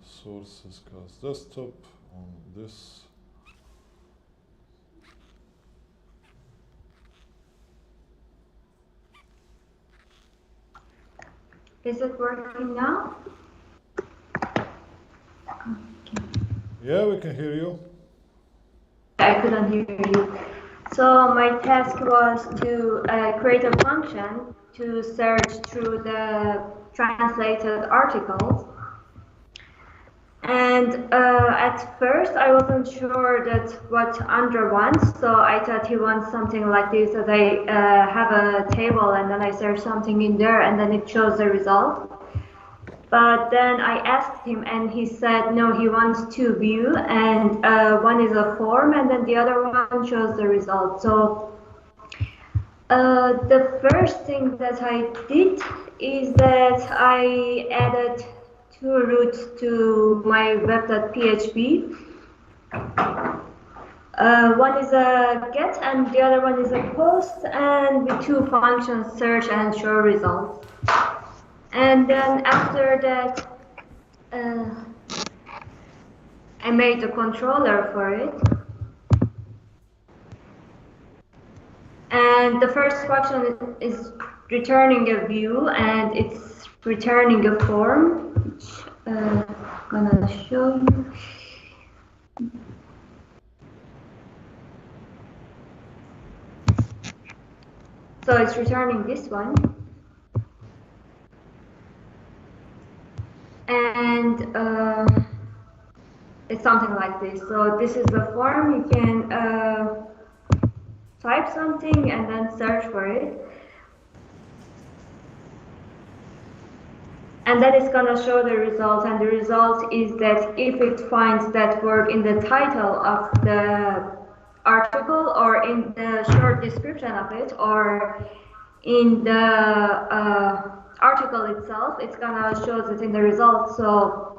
Sources, cast desktop on this. is it working now? Yeah, we can hear you. I couldn't hear you. So my task was to create a function to search through the translated articles. And at first I wasn't sure that what Andra wants, so I thought he wants something like this, that I have a table and then I search something in there and then it shows the result. But then I asked him and he said, no, he wants two view, and one is a form and then the other one shows the result. So the first thing that I did is that I added two routes to my web.php. One is a get and the other one is a post, and with two functions, search and show results. And then after that, I made a controller for it. And the first function is returning a view and it's returning a form, which I'm gonna show you. So it's returning this one. And it's something like this. So this is the form. You can type something and then search for it. And then it's going to show the result. And the result is that if it finds that word in the title of the article or in the short description of it or in the article itself, it's going to show it in the result. So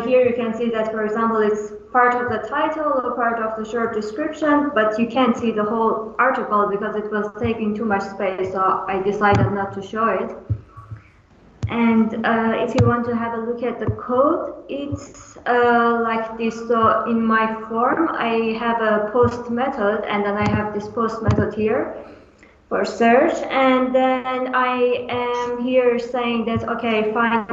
here you can see that, for example, it's part of the title or part of the short description, but you can't see the whole article because it was taking too much space, so I decided not to show it. And if you want to have a look at the code, it's like this. So in my form, I have a post method, and then I have this post method here for search. And then I am here saying that, okay, fine,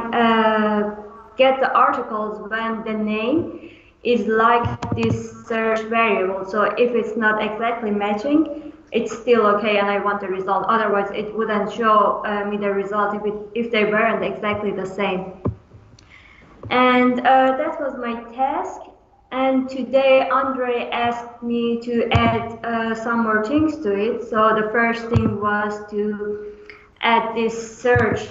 get the articles when the name is like this search variable. So if it's not exactly matching, it's still okay and I want the result. Otherwise, it wouldn't show me the result if they weren't exactly the same. And that was my task. And today, Andre asked me to add some more things to it. So the first thing was to add this search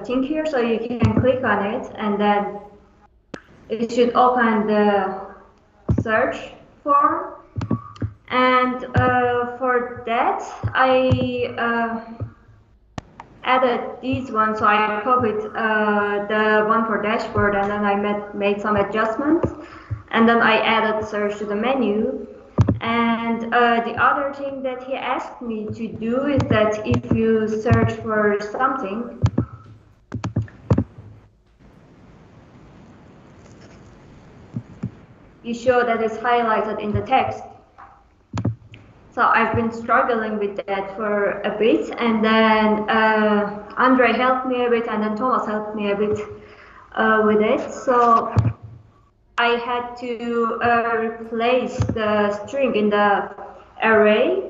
thing here. So you can click on it and then it should open the search form. And for that, I added these ones. So I copied the one for dashboard and then I made some adjustments. And then I added search to the menu. And the other thing that he asked me to do is that if you search for something, you show that it's highlighted in the text. So I've been struggling with that for a bit, and then Andre helped me a bit, and then Thomas helped me a bit with it. So I had to replace the string in the array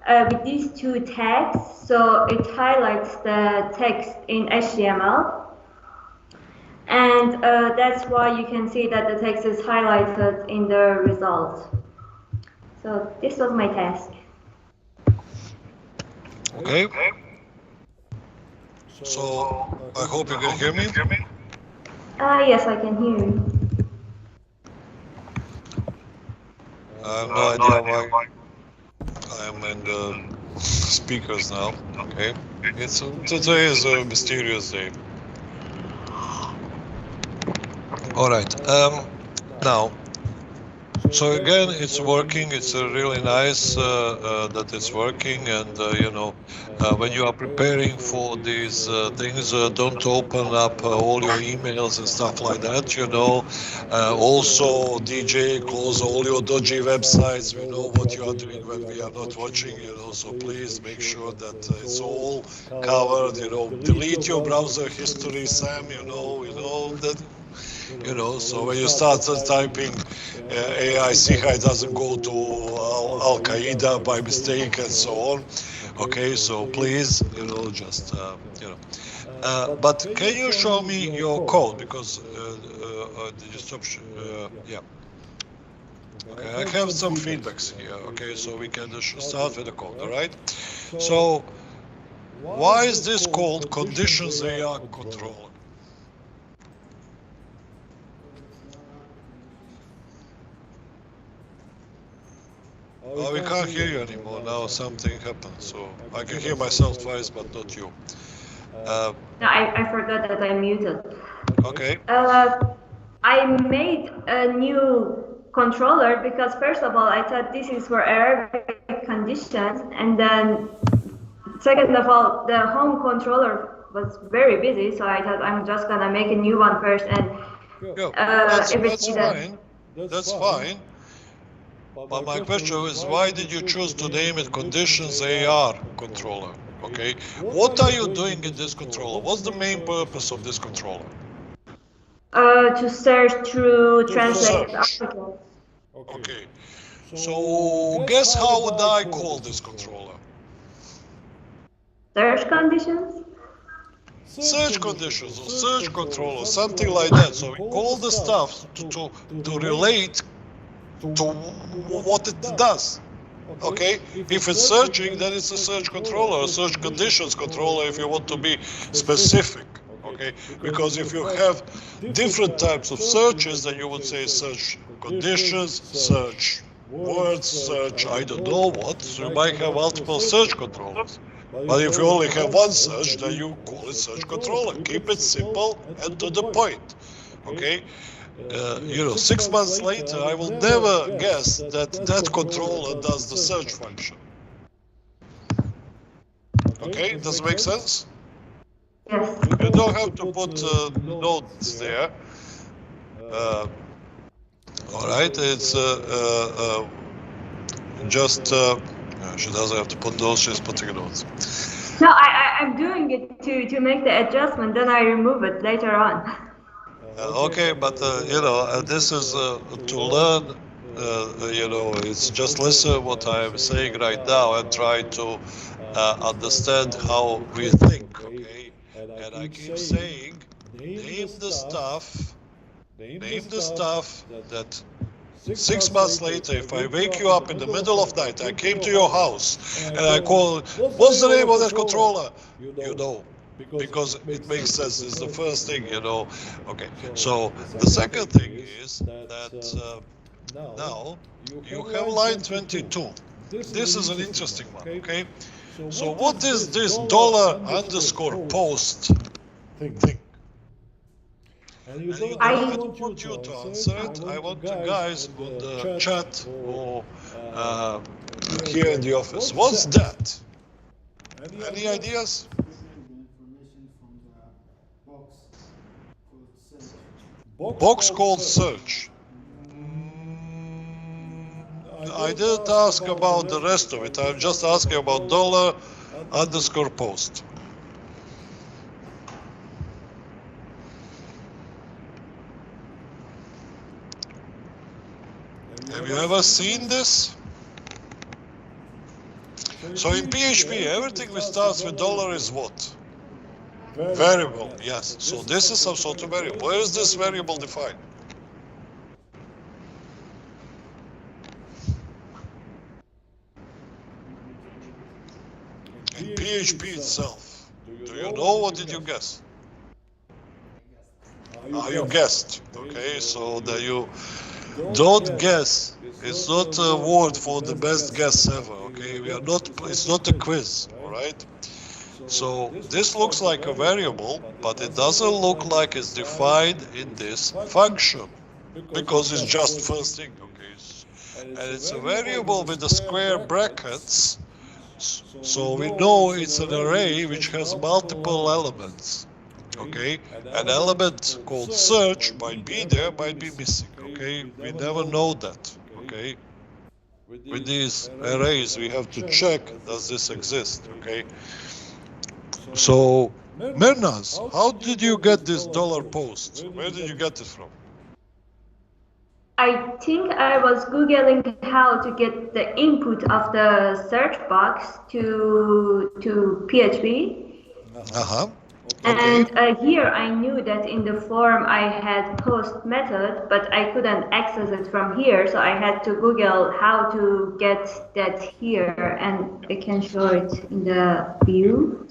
with these two tags, so it highlights the text in HTML. And that's why you can see that the text is highlighted in the result. So this was my task. Okay. So I hope you can hear me. Yes, I can hear you. I have no idea why I am in the speakers now. Okay. Today is a mysterious day. All right. Now. So again, it's working. It's really nice that it's working, and when you are preparing for these things, don't open up all your emails and stuff like that. Also, DJ, close all your dodgy websites. We know what you are doing when we are not watching. So please make sure that it's all covered. Delete your browser history, Sam. That. So when you start typing AI Sikhai doesn't go to Al Qaeda by mistake and so on. Okay, so please, just but can you show me your code? Because did you stop? Yeah. Okay, I have some feedbacks here. Okay, so we can start with the code. All right. So why is this called conditions AI controller? Oh, we can't hear you anymore. Now something happened. So I can hear myself twice, but not you. No, I forgot that I'm muted. Okay. I made a new controller because first of all, I thought this is for Arabic conditions, and then second of all, the home controller was very busy, so I thought I'm just gonna make a new one first, and that's fine. That's fine. But my question is, why did you choose to name it Conditions AR controller? Okay, what are you doing in this controller? What's the main purpose of this controller? To search through translated articles. Okay, so guess how would I call this controller? Search conditions? Search conditions or search controller, something like that. So we call the stuff to relate to what it does. Okay, if it's searching, then it's a search controller, a search conditions controller if you want to be specific. Okay, because if you have different types of searches, then you would say search conditions, search words, search I don't know what. So you might have multiple search controllers. But if you only have one search, then you call it search controller. Keep it simple and to the point. Okay. 6 months later, I will never guess that controller does the search function. Okay, does it make sense? Yes. You don't have to put notes there. All right, it's just she doesn't have to put notes; she's putting notes. No, I'm doing it to make the adjustment. Then I remove it later on. Okay, but this is to learn. It's just listen what I'm saying right now and try to understand how we think. Okay, and I keep saying, name the stuff that 6 months later, if I wake you up in the middle of night, I came to your house and I call, what's the name of that controller? You know. Because it makes sense, it's the first thing, Okay, so the second thing is that now you have line 22. This is an interesting one, okay? So what is this $_post thing? And I don't want you to answer it. I want the guys on the chat or here in the office. What's that? Any ideas? Box called search. I didn't ask about the rest of it. I'm just asking about $_post. Have you ever seen this? So in PHP, everything which starts with $ is what? Variable, yes. So this is some sort of variable. Where is this variable defined? in PHP itself. Do you know what did you guess? You guessed. Okay, so that you don't guess. It's not a word for the best guess ever. Okay, we are not. It's not a quiz. All right. So this looks like a variable, but it doesn't look like it's defined in this function because it's just first thing. Okay, and it's a variable with the square brackets. So we know it's an array which has multiple elements. Okay, an element called search might be there, might be missing. Okay, we never know that. Okay, with these arrays we have to check, does this exist? Okay, so Mirnaz, how did you get this dollar post? Where did you get it from? I think I was Googling how to get the input of the search box to PHP. Uh-huh. And here I knew that in the form I had post method, but I couldn't access it from here, so I had to Google how to get that here, and I can show it in the view.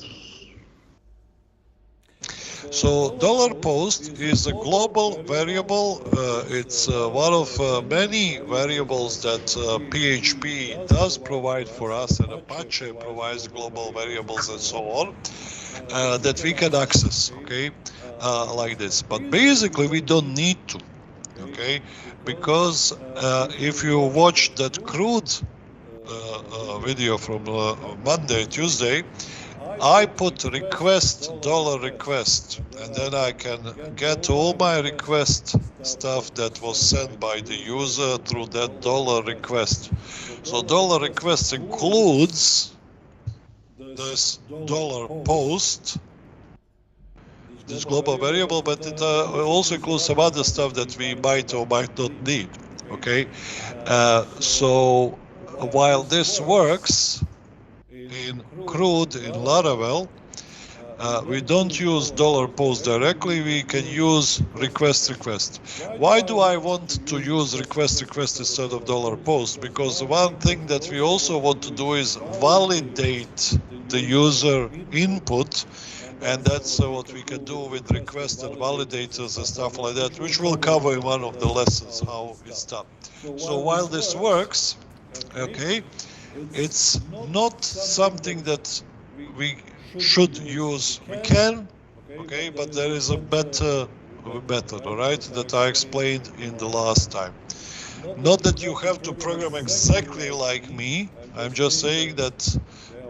So dollar post is a global variable. It's one of many variables that PHP does provide for us, and Apache provides global variables and so on. That we can access, okay, like this. But basically we don't need to, okay, because if you watch that CRUD video from Monday, Tuesday, I put request, dollar request, and then I can get all my request stuff that was sent by the user through that dollar request. So dollar request includes this dollar post, this global variable, but it also includes some other stuff that we might or might not need. Okay, so while this works in CRUD, in Laravel, we don't use dollar post directly. We can use request. Why do I want to use request instead of dollar post? Because one thing that we also want to do is validate the user input, and that's what we can do with request and validators and stuff like that, which we'll cover in one of the lessons how it's done. So while this works, okay, it's not something that we should use. We can, okay, but there is a better method, all right, that I explained in the last time. Not that you have to program exactly like me. I'm just saying that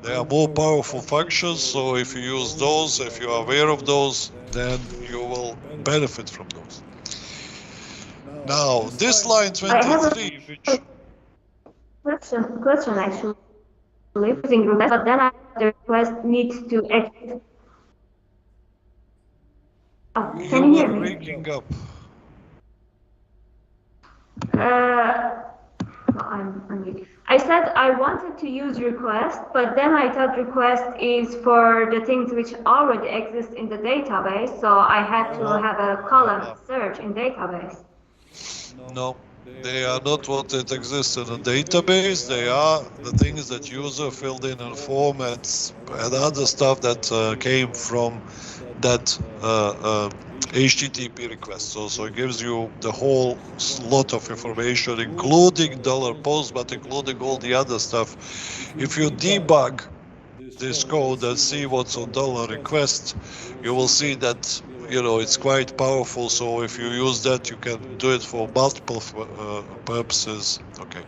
they are more powerful functions, so if you use those, if you are aware of those, then you will benefit from those. Now, this line 23, which... Question actually, using request, but then the request needs to exist. Oh, can you hear me? Breaking up. I said I wanted to use request, but then I thought request is for the things which already exist in the database, so I had to have a column search in database. No, they are not what it exists in a database. They are the things that user filled in formats and other stuff that came from that HTTP request. So it gives you the whole lot of information, including dollar post, but including all the other stuff. If you debug this code and see what's on dollar request, you will see that, you know, it's quite powerful. So if you use that, you can do it for multiple purposes. Okay,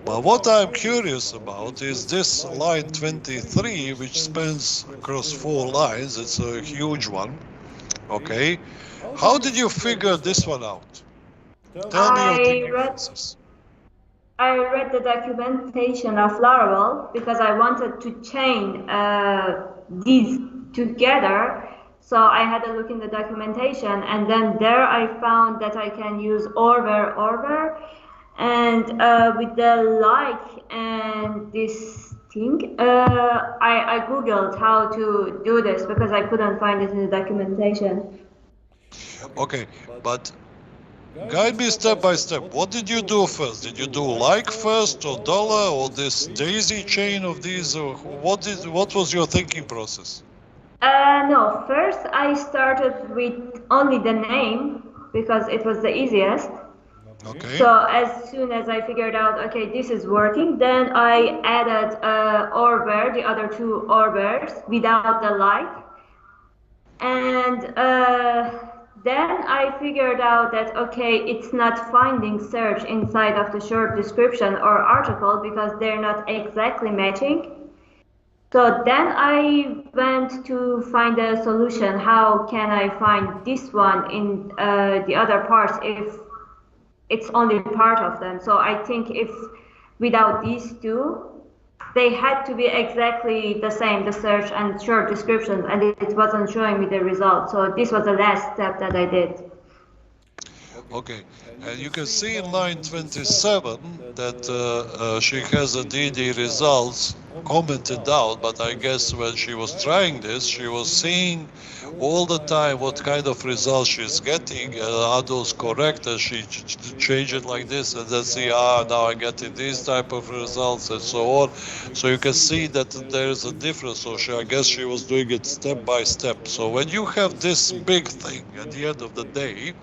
but what I'm curious about is this line 23, which spans across 4 lines. It's a huge one. Okay, how did you figure this one out? Tell me your thinking. I read the documentation of Laravel because I wanted to chain these together. So I had a look in the documentation, and then there I found that I can use orver, and with the like and this thing, I googled how to do this because I couldn't find it in the documentation. Okay, but Guide me step by step. What did you do first? Did you do like first, or dollar, or this daisy chain of these, or what was your thinking process? No, first I started with only the name because it was the easiest. Okay. So as soon as I figured out, okay, this is working, then I added orber, the other two orbers without the like. And then I figured out that, okay, it's not finding search inside of the short description or article because they're not exactly matching. So then I went to find a solution. How can I find this one in the other parts if it's only part of them? So I think if without these two, they had to be exactly the same, the search and short descriptions, and it wasn't showing me the result. So this was the last step that I did. Okay, and you can see in line 27 that she has a DD results commented out, but I guess when she was trying this, she was seeing all the time what kind of results she's getting, are those correct, and she change it like this, and then see, now I'm getting these type of results, and so on. So you can see that there is a difference. So I guess she was doing it step by step. So when you have this big thing at the end of the day,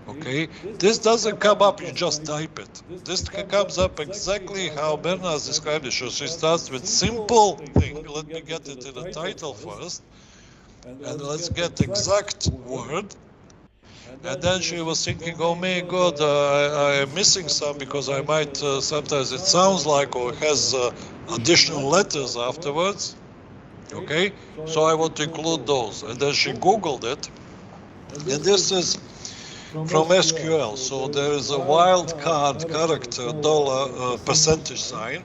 okay, this doesn't come up, you just type it. This comes up exactly how Berna has described it. So she starts with simple thing. Let me get it in the title first. And let's get exact word. And then she was thinking, oh my God, I am missing some because I might, sometimes it sounds like or has additional letters afterwards. Okay, so I want to include those. And then she Googled it. And this is from SQL, so there is a wildcard character dollar percentage sign,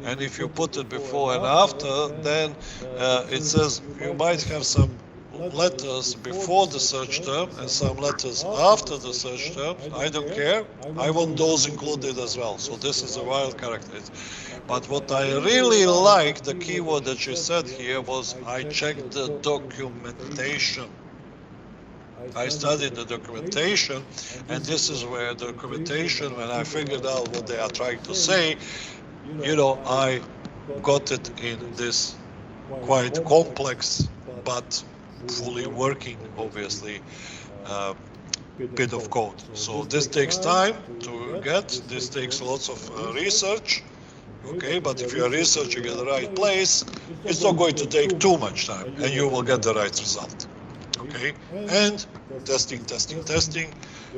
and if you put it before and after, then it says you might have some letters before the search term and some letters after the search term. I don't care, I want those included as well. So this is a wild character. But what I really like, the keyword that she said here was, I checked the documentation. I studied the documentation, and this is where documentation, when I figured out what they are trying to say, you know, I got it in this quite complex but fully working, obviously, bit of code. So this takes time to get, this takes lots of research, okay, but if you are researching in the right place, it's not going to take too much time, and you will get the right result. Okay, and testing,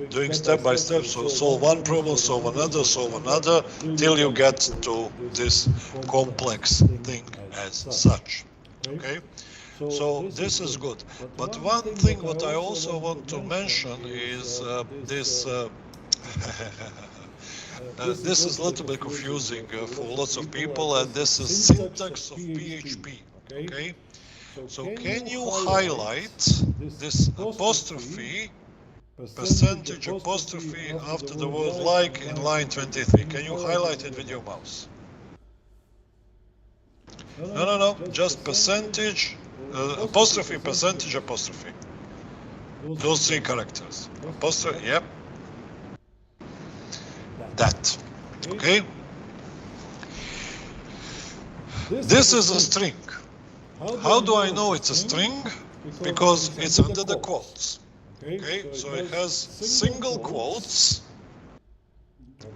doing step by step. So solve one problem, solve another, till you get to this complex thing as such. Okay, so this is good. But one thing what I also want to mention is this. This is a little bit confusing for lots of people, and this is syntax of PHP. Okay. So can you highlight this apostrophe, percentage apostrophe after the word like in line 23? Can you highlight it with your mouse? No, just percentage, apostrophe, percentage, apostrophe. Those three characters. Apostrophe, yep. That, okay? This is a string. How do I know it's a string? Because it's under the quotes. Okay, so it has single quotes.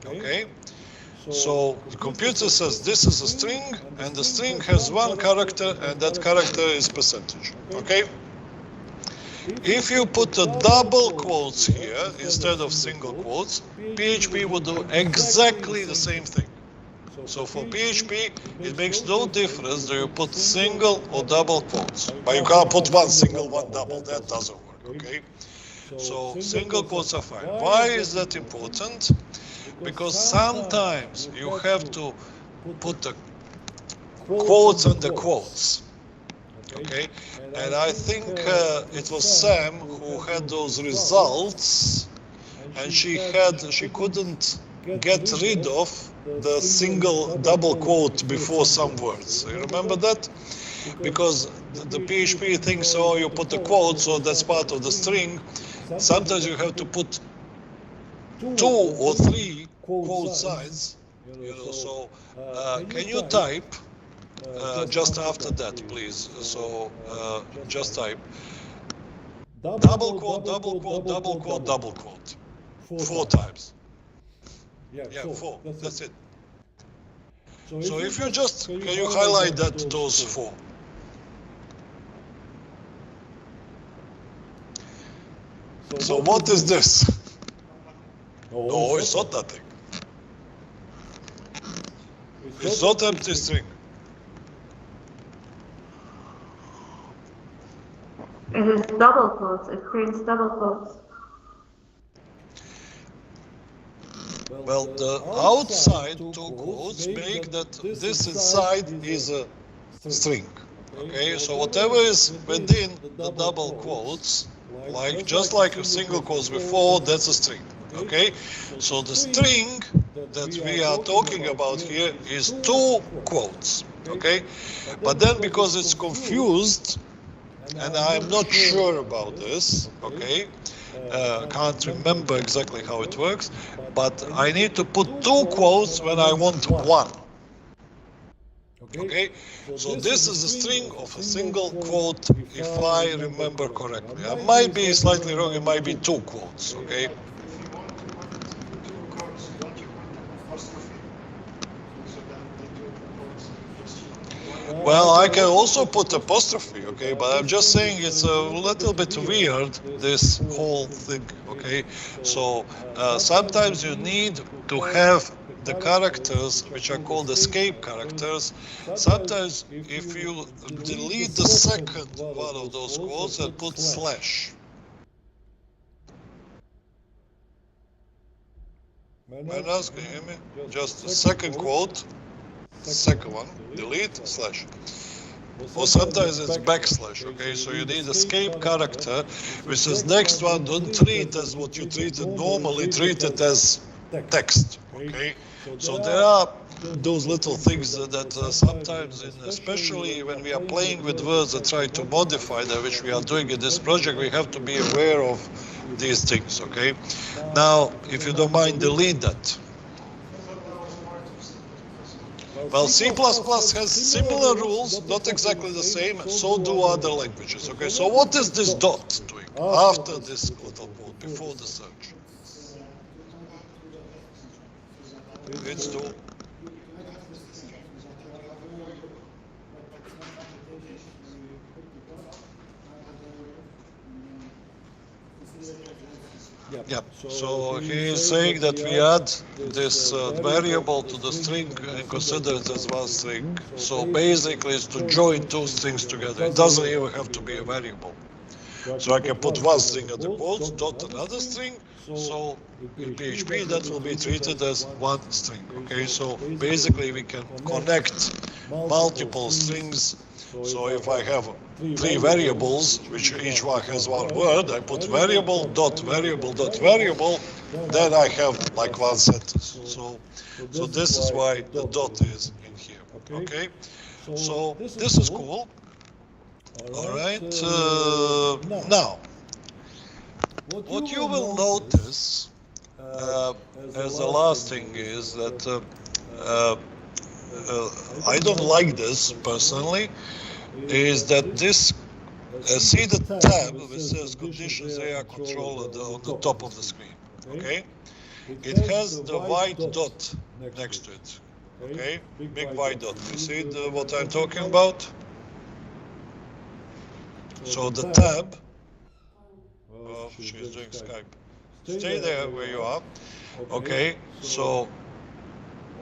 Okay, so the computer says this is a string, and the string has one character, and that character is percentage. Okay, if you put a double quotes here instead of single quotes, PHP would do exactly the same thing. So for PHP, it makes no difference that you put single or double quotes. But you can't put one single, one double. That doesn't work, okay? So single quotes are fine. Why is that important? Because sometimes you have to put the quotes under quotes, okay? And I think it was Sam who had those results, and she couldn't get rid of the single double quote before some words. You remember that? Because the PHP thinks, oh, you put a quote, so that's part of the string. Sometimes you have to put two or three quote signs, so can you type just after that, please? So just type double quote, double quote, double quote, double quote 4 times. Yeah, 4. That's it. So if you just, can you highlight those 4? So what is this? No, it's not that thing. It's not empty string. It is double quotes. It prints double quotes. Well, the outside 2 quotes make that this inside is a string. Okay, so whatever is within the double quotes, like just like a single quotes before, that's a string. Okay, so the string that we are talking about here is 2 quotes. Okay, but then because it's confused, and I'm not sure about this, okay, can't remember exactly how it works, but I need to put 2 quotes when I want 1. Okay, so this is a string of a single quote, if I remember correctly. I might be slightly wrong, it might be 2 quotes, okay? Well, I can also put apostrophe, okay, but I'm just saying it's a little bit weird, this whole thing, okay? So sometimes you need to have the characters which are called escape characters. Sometimes if you delete the second one of those quotes and put slash. Manas, can you hear me? Just the second quote, second one, delete, slash. Or sometimes it's backslash, okay? So you need escape character, which is next one, don't treat as what you treated normally, treat it as text, okay? So there are those little things that sometimes, especially when we are playing with words and try to modify them, which we are doing in this project, we have to be aware of these things, okay? Now, if you don't mind, delete that. Well, C++ has similar rules, not exactly the same, and so do other languages, okay? So what is this dot doing after this little quote, before the search? It's to yeah, so he is saying that we add this variable to the string and consider it as one string. So basically it's to join 2 strings together. It doesn't even have to be a variable. So I can put one string at the quotes, dot another string. So in PHP that will be treated as one string. Okay, so basically we can connect multiple strings. So if I have 3 variables, which each one has one word, I put variable, dot variable, dot variable, then I have like one sentence. So this is why the dot is in here. Okay, so this is cool. All right, now, what you will notice as the last thing is that I don't like this personally, is that this, see the tab which says conditions AI control on the top of the screen, okay? It has the white dot next to it, okay? Big white dot. You see what I'm talking about? So the tab, oh, she's doing Skype. Stay there where you are, okay? So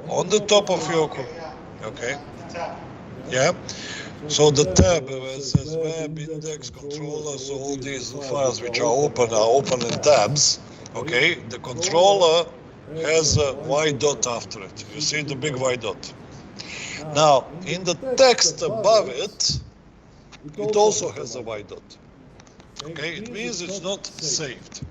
on the top of your, okay? Yeah. So the tab where it says web, index, controller, so all these files which are open in tabs, okay? The controller has a white dot after it. You see the big white dot. Now, in the text above it, it also has a white dot. Okay, it means it's not saved.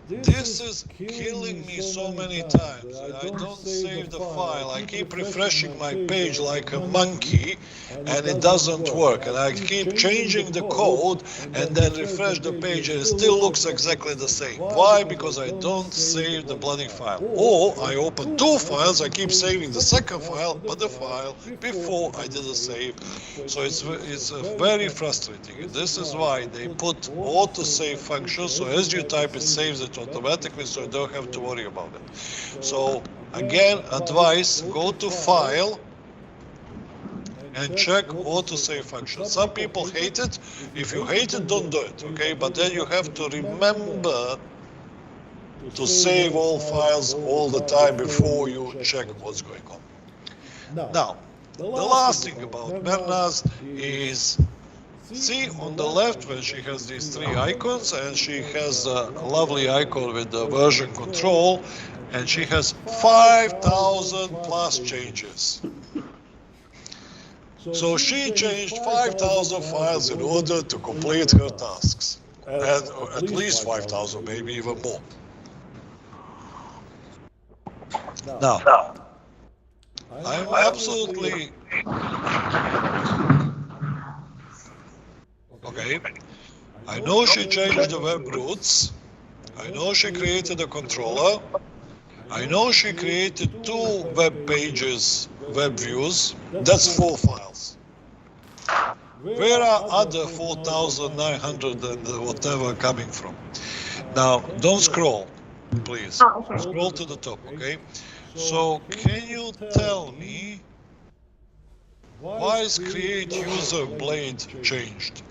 This is killing me so many times. I don't save the file. I keep refreshing my page like a monkey and it doesn't work. And I keep changing the code and then refresh the page and it still looks exactly the same. Why? Because I don't save the bloody file. Or I open two files, I keep saving the second file, but the file before I didn't save. So it's very frustrating. This is why they put autosave function, so as you type it saves it automatically, so you don't have to worry about it. So again, advice, go to file and check autosave function. Some people hate it. If you hate it, don't do it, okay? But then you have to remember to save all files all the time before you check what's going on. Now, the last thing about Mernaz is, see on the left when she has these three icons and she has a lovely icon with the version control and she has 5,000 plus changes. So she changed 5,000 files in order to complete her tasks. And at least 5,000, maybe even more. Now, I'm absolutely okay. I know she changed the web roots. I know she created a controller. I know she created two web pages, web views. That's 4 files. Where are other 4,900 and whatever coming from? Now, don't scroll, please. Oh, okay. Scroll to the top, okay? So, can you tell me why is create user blade changed?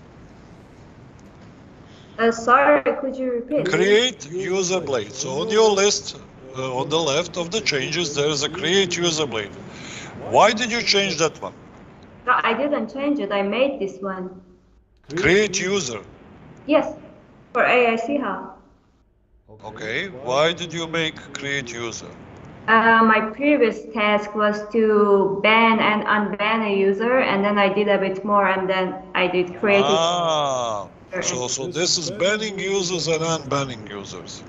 Sorry, could you repeat? Create user blade. So on your list, on the left of the changes, there is a create user blade. Why did you change that one? No, I didn't change it. I made this one. Create user. Yes, for AIC Hub. Okay. Why did you make create user? My previous task was to ban and unban a user, and then I did a bit more, and then I did create it. Ah, so this is banning users and unbanning users.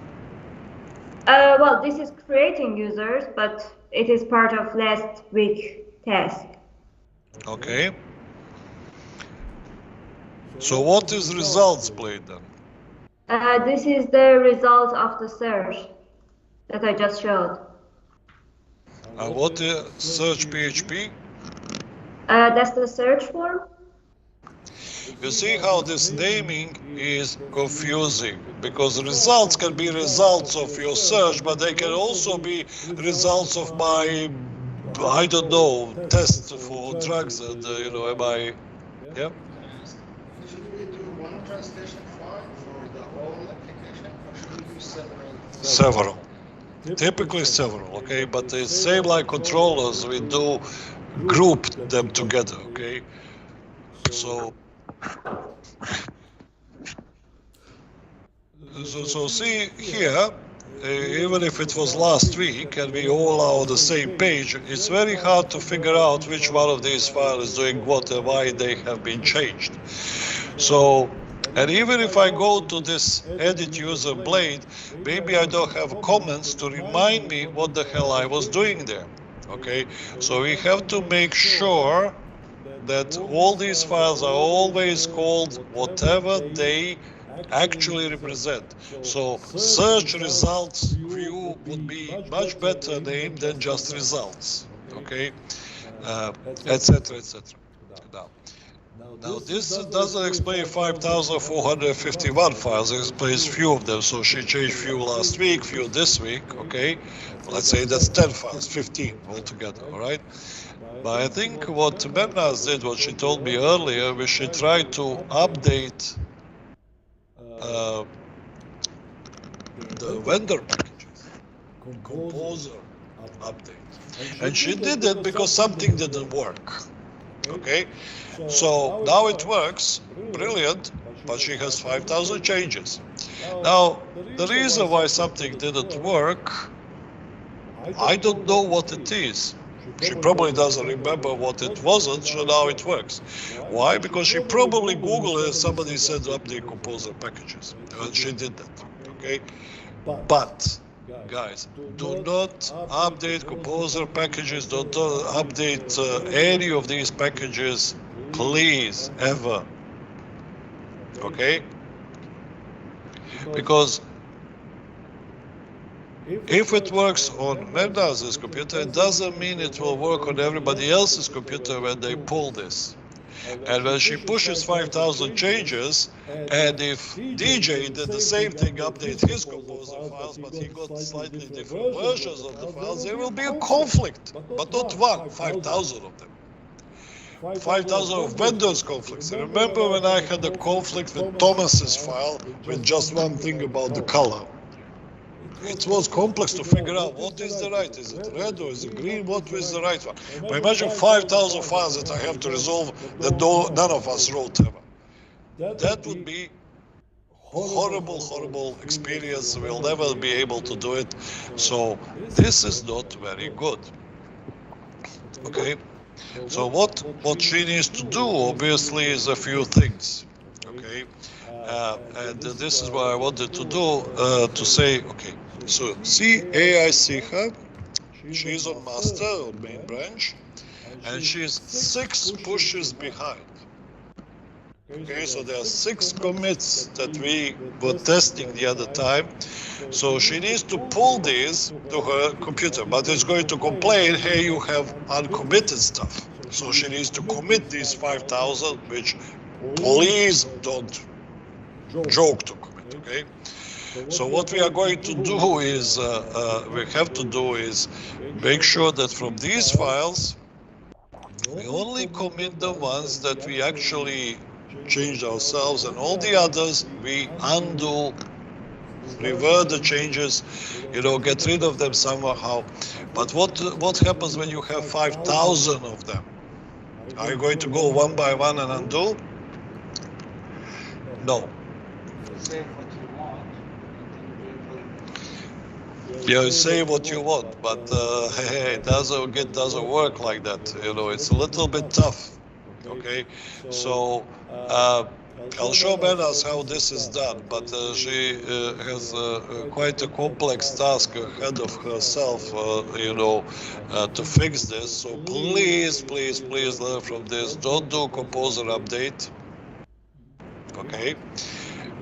Well, this is creating users, but it is part of last week task. Okay. So what is results blade then? This is the result of the search that I just showed. And what is search PHP? That's the search form. You see how this naming is confusing, because results can be results of your search, but they can also be results of my, I don't know, test for drugs and, you know, am I, yeah? Should we do one translation file for the whole application, or should we use several? Several. Typically several, okay? But it's same like controllers, we do group them together, okay? So see here, even if it was last week and we all are on the same page, it's very hard to figure out which one of these files is doing what and why they have been changed. So, and even if I go to this edit user blade, maybe I don't have comments to remind me what the hell I was doing there, okay? So we have to make sure that all these files are always called whatever they actually represent. So search results view would be much better name than just results, okay, etc., etc. Now this doesn't explain 5,451 files, it explains few of them. So she changed few last week, few this week, okay? Let's say that's 10 files, 15 altogether, all right? But I think what Mernaz did, what she told me earlier, we should try to update the vendor packages, composer update. And she did it because something didn't work, okay? So now it works, brilliant, but she has 5,000 changes. Now, the reason why something didn't work, I don't know what it is. She probably doesn't remember what it wasn't, so now it works. Why? Because she probably Googled it and somebody said update composer packages, and she did that, okay? But guys, do not update composer packages, don't update any of these packages, please, ever. Okay? Because if it works on Merdaz's computer, it doesn't mean it will work on everybody else's computer when they pull this. And when she pushes 5,000 changes, and if DJ did the same thing, update his composer files, but he got slightly different versions of the files, there will be a conflict, but not one, 5,000 of them. 5,000 of vendors conflicts. Remember when I had a conflict with Thomas's file with just one thing about the color? It was complex to figure out what is the right, is it red or is it green, what is the right one. But imagine 5,000 files that I have to resolve that none of us wrote ever. That would be horrible, horrible experience. We'll never be able to do it. So this is not very good. Okay? So what she needs to do, obviously, is a few things. Okay? And this is what I wanted to do, to say, okay, so see AI see her, she's on master, on main branch, and she's 6 pushes behind. Okay, so there are 6 commits that we were testing the other time. So she needs to pull these to her computer, but it's going to complain, hey, you have uncommitted stuff. So she needs to commit these 5,000, which please don't joke to commit, okay? So what we are going to do is, we have to do is make sure that from these files, we only commit the ones that we actually changed ourselves, and all the others we undo, revert the changes, you know, get rid of them somehow. But what happens when you have 5,000 of them? Are you going to go one by one and undo? No. You say what you want, but it doesn't work like that. You know, it's a little bit tough. Okay, so I'll show Menas how this is done, but she has quite a complex task ahead of herself, you know, to fix this. So please, please, please learn from this. Don't do composer update. Okay.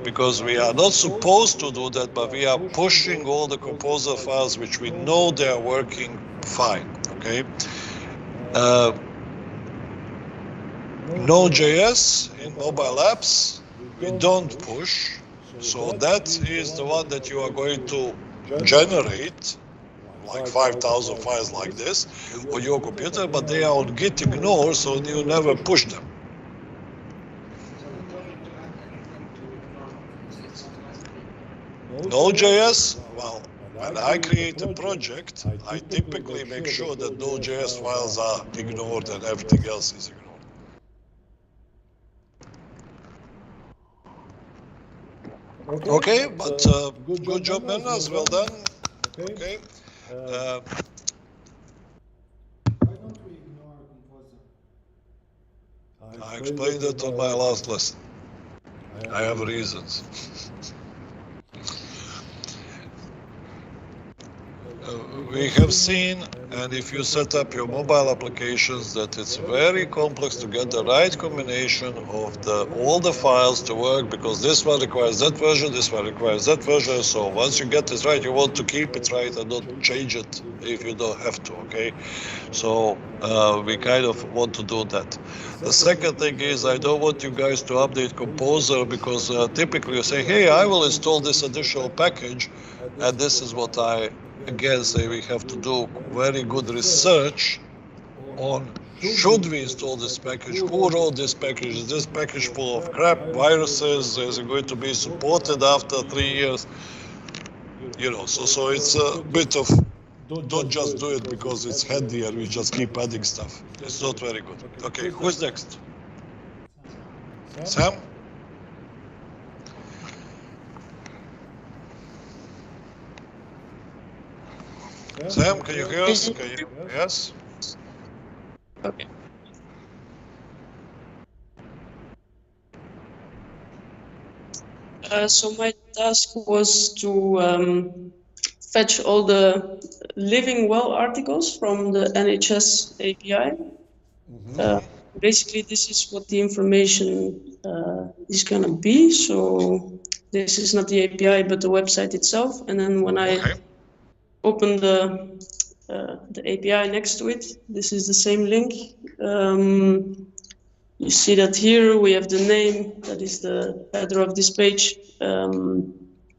Because we are not supposed to do that, but we are pushing all the composer files which we know they are working fine, okay? Node.js in mobile apps, we don't push, so that is the one that you are going to generate, like 5,000 files like this, on your computer, but they are on git ignore, so you never push them. Node.js, well, when I create a project, I typically make sure that Node.js files are ignored and everything else is ignored. Okay, but good job, Menas, well done. Okay. Why don't we ignore composer? I explained it on my last lesson. I have reasons. We have seen, and if you set up your mobile applications, that it's very complex to get the right combination of all the files to work, because this one requires that version, this one requires that version. So once you get this right, you want to keep it right and not change it if you don't have to, okay? So we kind of want to do that. The second thing is, I don't want you guys to update Composer, because typically you say, hey, I will install this additional package, and this is what I again say we have to do very good research on should we install this package, who wrote this package, is this package full of crap, viruses, is it going to be supported after 3 years, you know, so it's a bit of, don't just do it because it's handy and we just keep adding stuff. It's not very good. Okay, who's next? Sam? Sam, can you hear us? Yes? Okay. So my task was to fetch all the living well articles from the NHS API. Basically, this is what the information is going to be. So this is not the API, but the website itself. And then when I open the API next to it, this is the same link. You see that here we have the name, that is the header of this page. And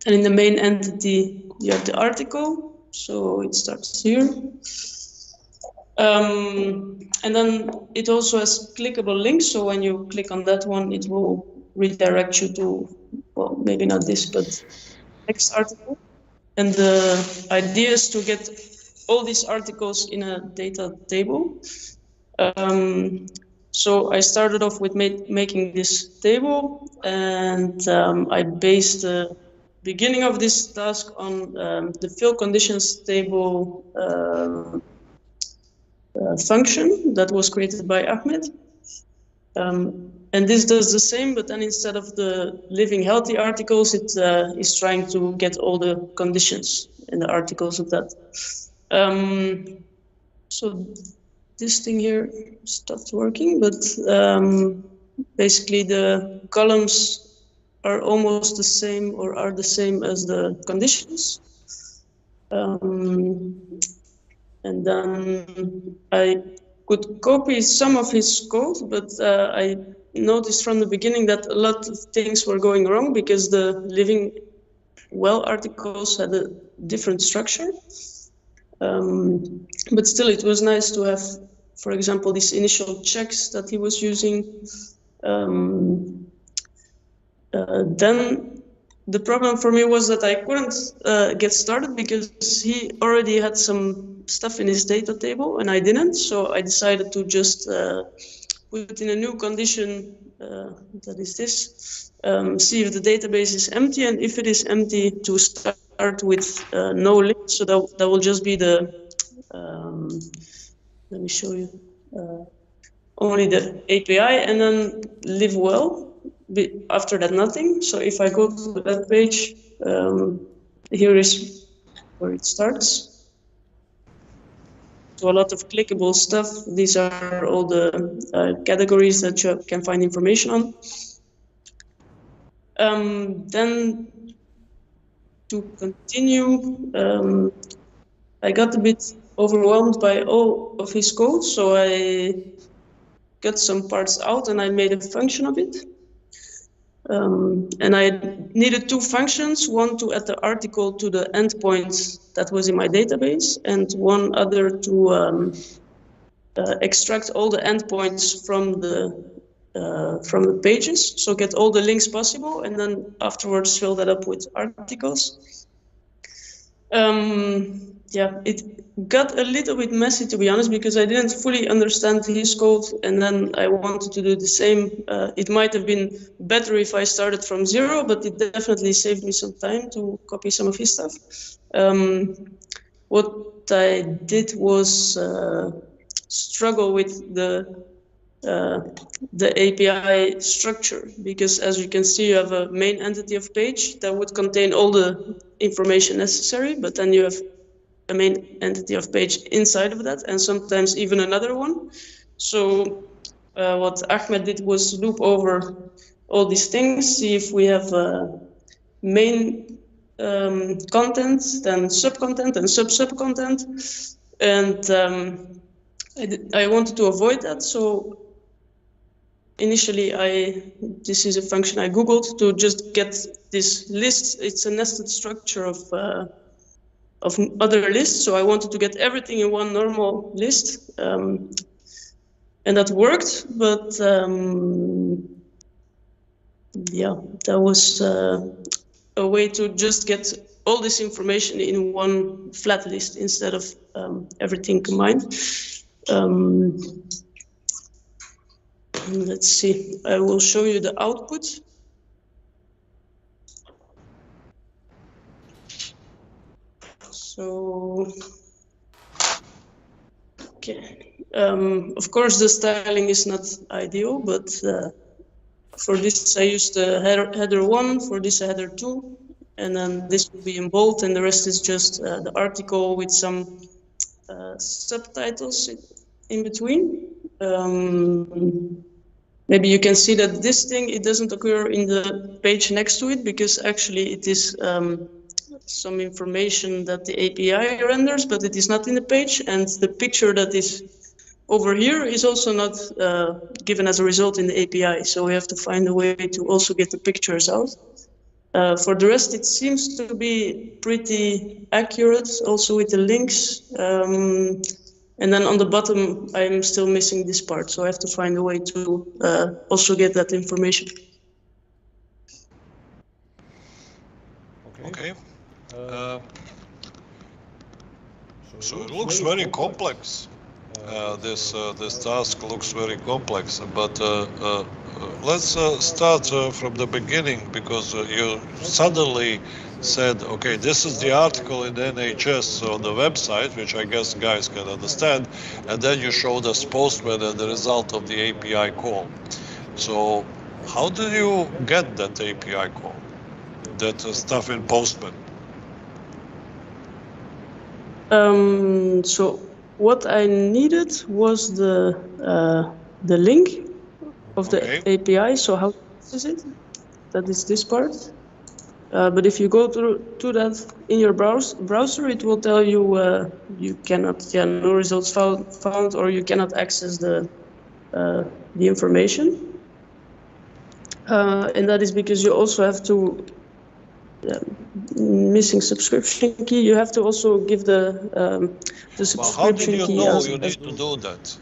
in the main entity, you have the article. So it starts here. And then it also has clickable links. So when you click on that one, it will redirect you to, well, maybe not this, but next article. And the idea is to get all these articles in a data table. So I started off with making this table, and I based the beginning of this task on the fill conditions table function that was created by Ahmed. And this does the same, but then instead of the living healthy articles, it is trying to get all the conditions in the articles of that. So this thing here stopped working, but basically the columns are almost the same or are the same as the conditions. And then I could copy some of his code, but I noticed from the beginning that a lot of things were going wrong because the living well articles had a different structure. But still, it was nice to have, for example, these initial checks that he was using. Then the problem for me was that I couldn't get started because he already had some stuff in his data table and I didn't. So I decided to just put in a new condition, that is this, see if the database is empty, and if it is empty, to start with no link. So that will just be the, let me show you, only the API, and then live well. After that, nothing. So if I go to that page, here is where it starts. So a lot of clickable stuff. These are all the categories that you can find information on. Then to continue, I got a bit overwhelmed by all of his code, so I cut some parts out and I made a function of it. And I needed two functions, one to add the article to the endpoint that was in my database, and one other to extract all the endpoints from the pages, so get all the links possible, and then afterwards fill that up with articles. Yeah, it got a little bit messy, to be honest, because I didn't fully understand his code, and then I wanted to do the same. It might have been better if I started from zero, but it definitely saved me some time to copy some of his stuff. What I did was struggle with the API structure, because as you can see, you have a main entity of page that would contain all the information necessary, but then you have a main entity of page inside of that, and sometimes even another one. So what Ahmed did was loop over all these things, see if we have main content, then sub-content, and sub-sub-content. And I wanted to avoid that, so initially this is a function I Googled to just get this list. It's a nested structure of other lists, so I wanted to get everything in one normal list, and that worked, but yeah, that was a way to just get all this information in one flat list instead of everything combined. Let's see, I will show you the output. So, okay. Of course, the styling is not ideal, but for this I used the header 1, for this header 2. and then this will be in bold, and the rest is just the article with some subtitles in between. Maybe you can see that this thing, it doesn't occur in the page next to it, because actually it is some information that the API renders, but it is not in the page, and the picture that is over here is also not given as a result in the API, so we have to find a way to also get the pictures out. For the rest, it seems to be pretty accurate, also with the links. And then on the bottom, I'm still missing this part, so I have to find a way to also get that information. Okay. So it looks very complex. This task looks very complex, but let's start from the beginning, because you suddenly said, okay, this is the article in NHS on the website, which I guess guys can understand, and then you showed us Postman and the result of the API call. So how did you get that API call, that stuff in Postman? So what I needed was the link of the API. So how is it? That is this part. But if you go to that in your browser, it will tell you you cannot, no results found, or you cannot access the information. And that is because you also have to, missing subscription key, you have to also give the subscription key. How did you know you need to do that?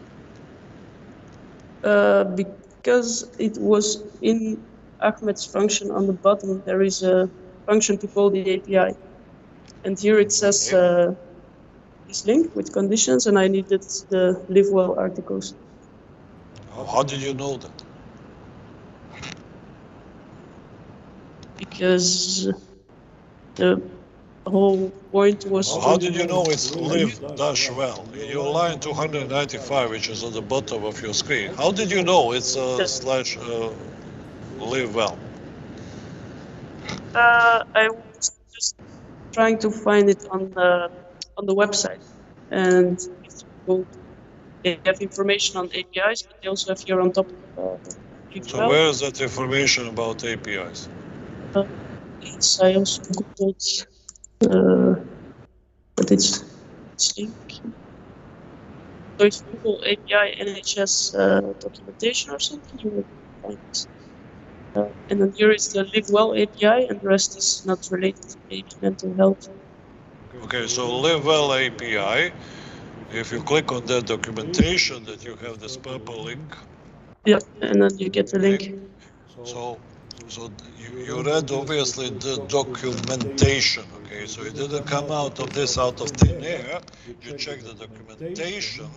Because it was in Ahmed's function on the bottom, there is a function to call the API. And here it says this link with conditions, and I needed the live well articles. How did you know that? Because the whole point was. How did you know it's live-well? In your line 295, which is on the bottom of your screen, how did you know it's slash live well? I was just trying to find it on the website, and they have information on APIs, but they also have here on top. So where is that information about APIs? Yes, I also googled, but it's link. So if you Google API NHS documentation or something, you will find it. And then here is the Live Well API, and the rest is not related to maybe mental health. Okay, so Live Well API. If you click on that documentation, that you have this purple link. Yeah, and then you get the link. So you read obviously the documentation, okay? So it didn't come out of thin air. You check the documentation,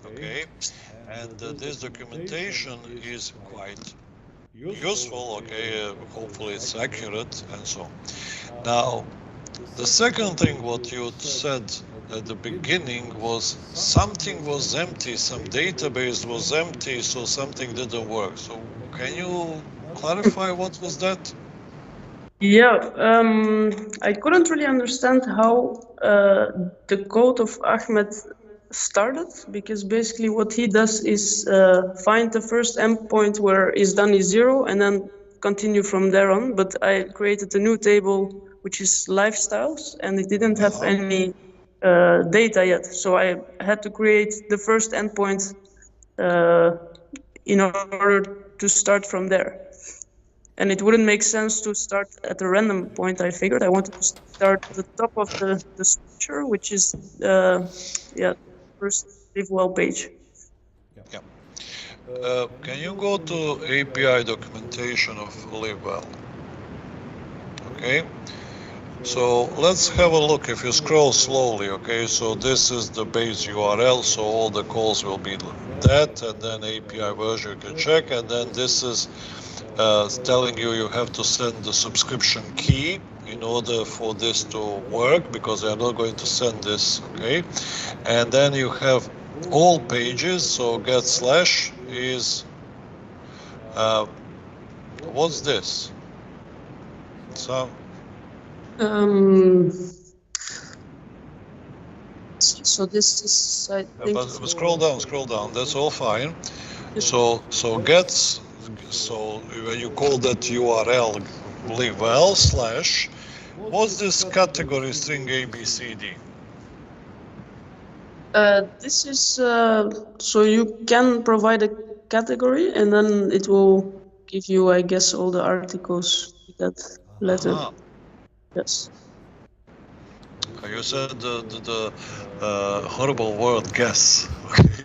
okay? And this documentation is quite useful, okay? Hopefully it's accurate and so on. Now, the second thing what you said at the beginning was something was empty, some database was empty, so something didn't work. So can you clarify what was that? Yeah, I couldn't really understand how the code of Ahmed started, because basically what he does is find the first endpoint where is done is 0 and then continue from there on. But I created a new table which is lifestyles, and it didn't have any data yet. So I had to create the first endpoint in order to start from there. And it wouldn't make sense to start at a random point, I figured. I wanted to start at the top of the structure, which is first Live Well page. Yeah. Can you go to API documentation of Live Well? Okay. So let's have a look. If you scroll slowly, okay, so this is the base URL, so all the calls will be that, and then API version you can check, and then this is telling you have to send the subscription key in order for this to work, because they are not going to send this, okay? And then you have all pages, so get slash is, what's this? So So this is, I think. But scroll down. That's all fine. So when you call that URL live well slash, what's this category string ABCD? This is so you can provide a category and then it will give you, I guess, all the articles with that letter. Yes. You said the horrible word guess. Okay.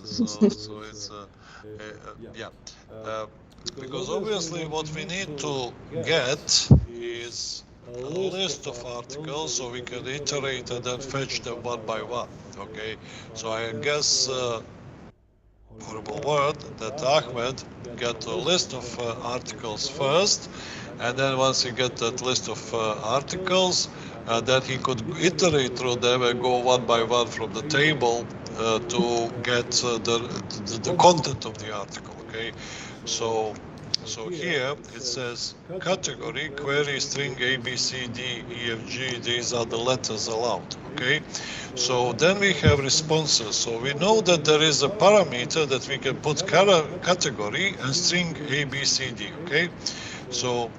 So it's yeah. Because obviously what we need to get is a list of articles so we can iterate and then fetch them one by one. Okay. So I guess horrible word that Ahmed get a list of articles first, and then once he get that list of articles, then he could iterate through them and go one by one from the table to get the content of the article. Okay, so here it says category query string A B C D E F G. These are the letters allowed. Okay, so then we have responses. So we know that there is a parameter that we can put category and string A B C D. Okay, so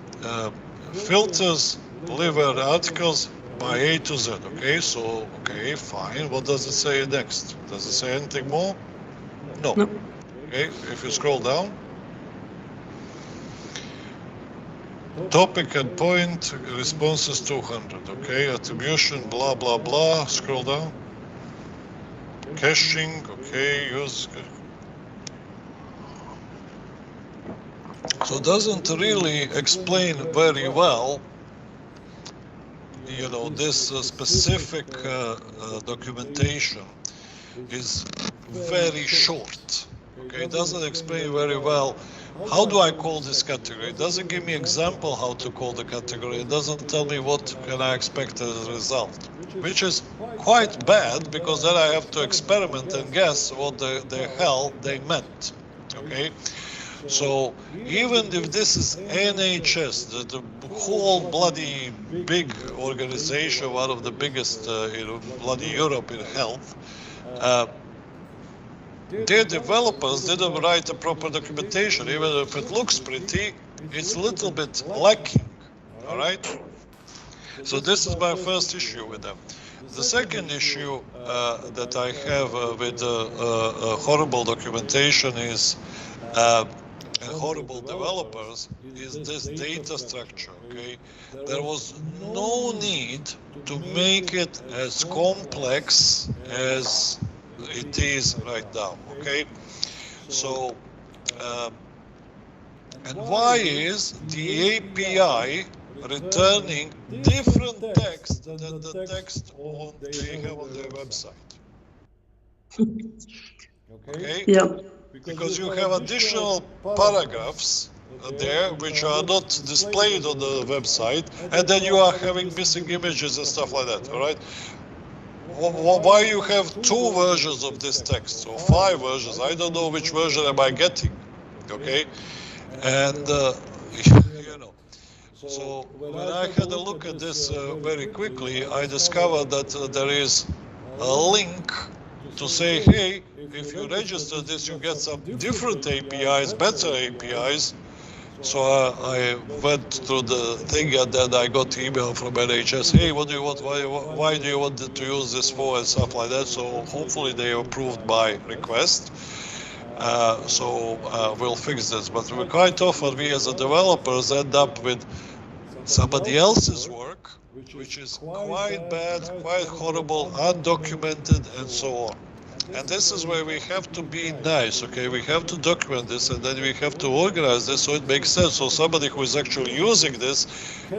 filters deliver articles by A to Z. Okay, so okay, fine. What does it say next? Does it say anything more? No. Okay, if you scroll down. Topic and point, responses 200, okay, attribution, blah, blah, blah, scroll down. Caching, okay, use. So it doesn't really explain very well, you know, this specific documentation is very short, okay, it doesn't explain very well. How do I call this category? It doesn't give me example how to call the category. It doesn't tell me what can I expect as a result, which is quite bad because then I have to experiment and guess what the hell they meant. Okay, so even if this is NHS, the whole bloody big organization, one of the biggest in bloody Europe in health, their developers didn't write a proper documentation. Even if it looks pretty, it's a little bit lacking, all right? So this is my first issue with them. The second issue that I have with horrible documentation is horrible developers is this data structure, okay? There was no need to make it as complex as it is right now, okay? So, and why is the API returning different text than the text they have on their website? Okay? Yeah. Because you have additional paragraphs there which are not displayed on the website, and then you are having missing images and stuff like that, all right? Why you have 2 versions of this text or 5 versions? I don't know which version am I getting, okay? And you know, so when I had a look at this very quickly, I discovered that there is a link to say, hey, if you register this, you get some different APIs, better APIs. So I went through the thing, and then I got email from NHS, hey, what do you want, why do you want to use this for, and stuff like that. So hopefully they approved my request. So we'll fix this. But quite often we as a developers end up with somebody else's work, which is quite bad, quite horrible, undocumented, and so on. And this is where we have to be nice, okay? We have to document this, and then we have to organize this so it makes sense. So somebody who is actually using this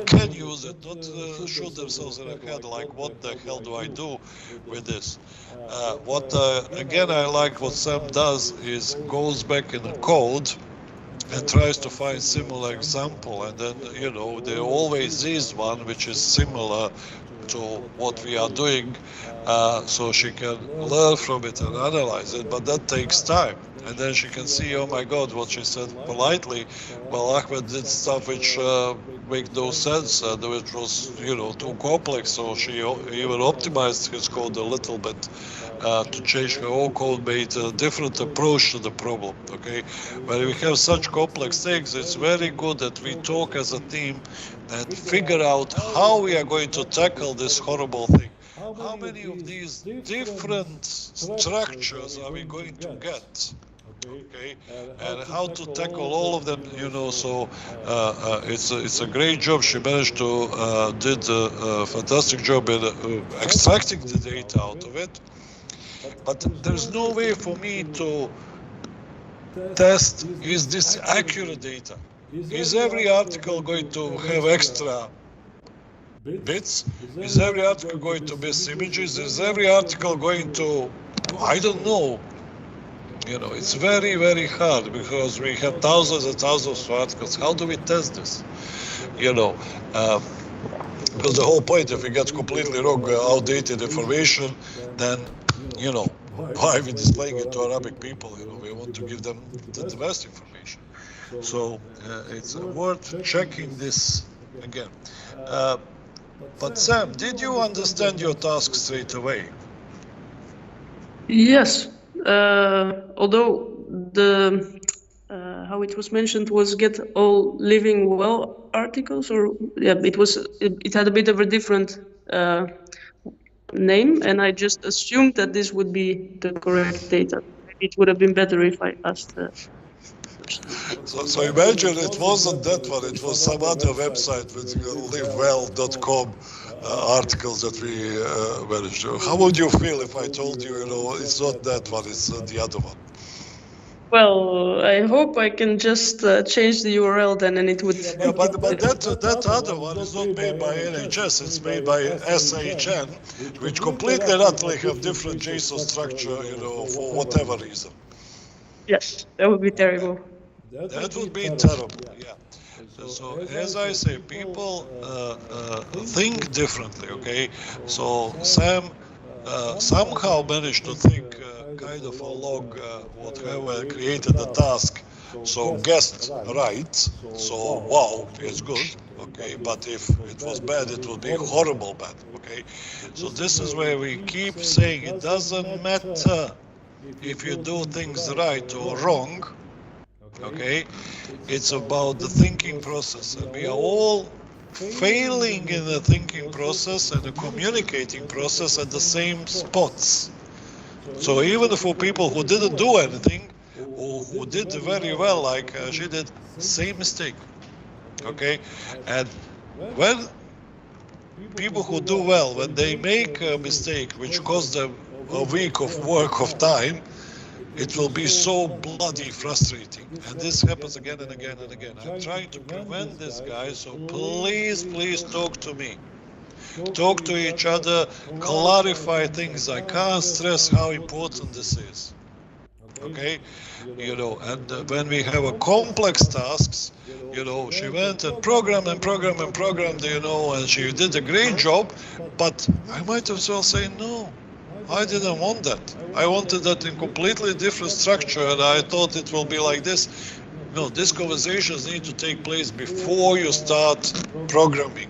can use it, not shoot themselves in the head like, what the hell do I do with this? Again, I like what Sam does is goes back in the code and tries to find similar example, and then, you know, there always is one which is similar to what we are doing, so she can learn from it and analyze it, but that takes time. And then she can see, oh my God, what she said politely, well, Ahmed did stuff which make no sense, and it was, too complex. So she even optimized his code a little bit to change her own code, made a different approach to the problem. Okay, when we have such complex things, it's very good that we talk as a team and figure out how we are going to tackle this horrible thing. How many of these different structures are we going to get? Okay, and how to tackle all of them, so it's a great job. She managed to did a fantastic job in extracting the data out of it, but there's no way for me to test, is this accurate data? Is every article going to have extra bits? Is every article going to miss images? Is every article going to, I don't know. It's very, very hard because we have thousands and thousands of articles. How do we test this? Because the whole point, if we get completely wrong, outdated information, then, why are we displaying it to Arabic people? We want to give them the best information. So it's worth checking this again. But Sam, did you understand your task straight away? Yes, although the how it was mentioned was get all living well articles, or it had a bit of a different name, and I just assumed that this would be the correct data. Maybe it would have been better if I asked the person. So imagine it wasn't that one, it was some other website with livewell.com articles that we managed. How would you feel if I told you, it's not that one, it's the other one? Well, I hope I can just change the URL then, and it would. Yeah, but that other one is not made by NHS. It's made by SHN, which completely and utterly have different JSON structure, for whatever reason. Yes, that would be terrible. That would be terrible. Yeah. So as I say, people think differently. Okay. So Sam somehow managed to think kind of along whatever created the task, so guessed right, so wow, it's good, okay, but if it was bad, it would be horrible bad, okay. So this is where we keep saying it doesn't matter if you do things right or wrong, okay, it's about the thinking process, and we are all failing in the thinking process and the communicating process at the same spots. So even for people who didn't do anything, or who did very well, like she did, same mistake, okay? And when people who do well, when they make a mistake which costs them a week of work of time, it will be so bloody frustrating. And this happens again and again and again. I'm trying to prevent this, guys, so please talk to me. Talk to each other, clarify things. I can't stress how important this is. Okay? And when we have a complex tasks, she went and programmed, and she did a great job, but I might as well say, no, I didn't want that. I wanted that in completely different structure, and I thought it will be like this. No, these conversations need to take place before you start programming.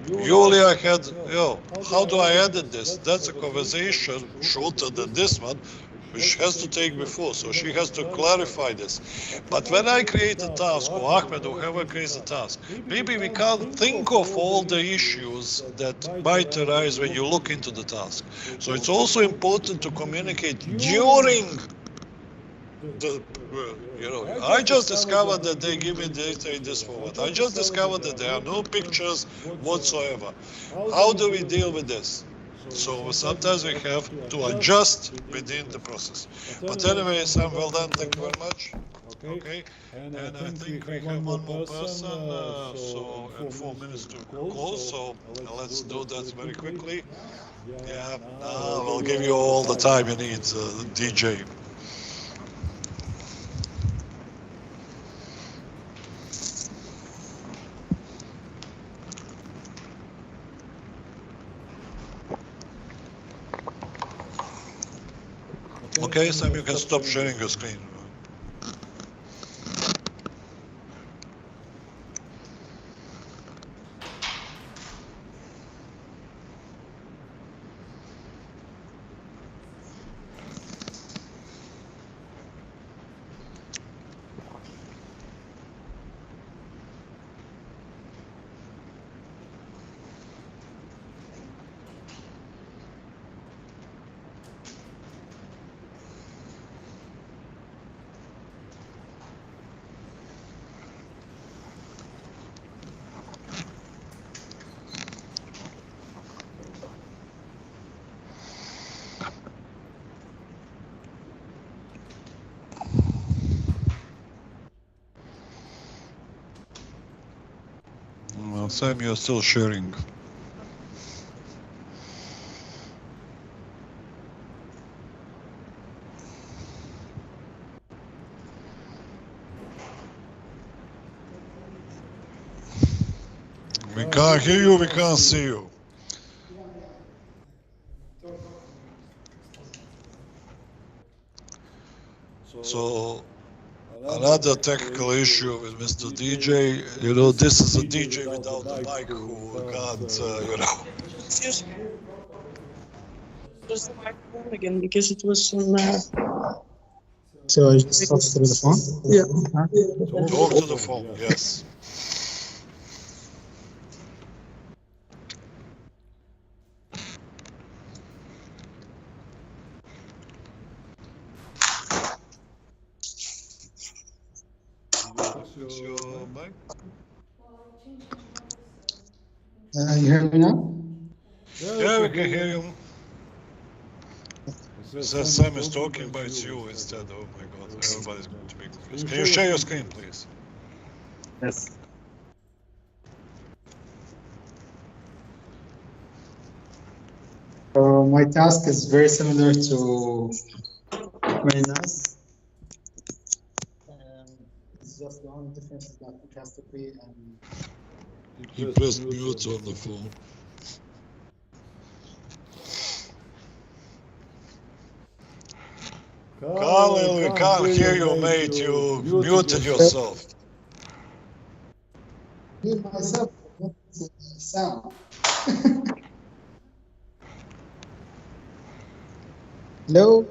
Julia had, how do I edit this? That's a conversation shorter than this one, which has to take before, so she has to clarify this. But when I create a task, or Ahmed or whoever creates a task, maybe we can't think of all the issues that might arise when you look into the task. So it's also important to communicate during the, I just discovered that they give me data in this format. I just discovered that there are no pictures whatsoever. How do we deal with this? So sometimes we have to adjust within the process. But anyway, Sam, well done. Thank you very much. Okay. And I think we have one more person, so and 4 minutes to close. So let's do that very quickly. Yeah, we'll give you all the time you need, DJ. Okay, Sam, you can stop sharing your screen. Sam, you're still sharing. We can't hear you, we can't see you. So, another technical issue with Mr. DJ, you know, this is a DJ without the mic who can't, you know. Just the microphone again because it was on. So I just talk through the phone. Yeah. Talk to the phone, yes. Fix your mic. You hear me now? Yeah, we can hear you. It says Sam is talking, but it's you instead. Oh my God, everybody's going to be confused. Can you share your screen, please? Yes. So my task is very similar to Marina's. It's just the only difference is that it has to be He pressed mute on the phone. Khalil, we can't hear you, mate. You muted yourself. hear myself, not sound. Hello?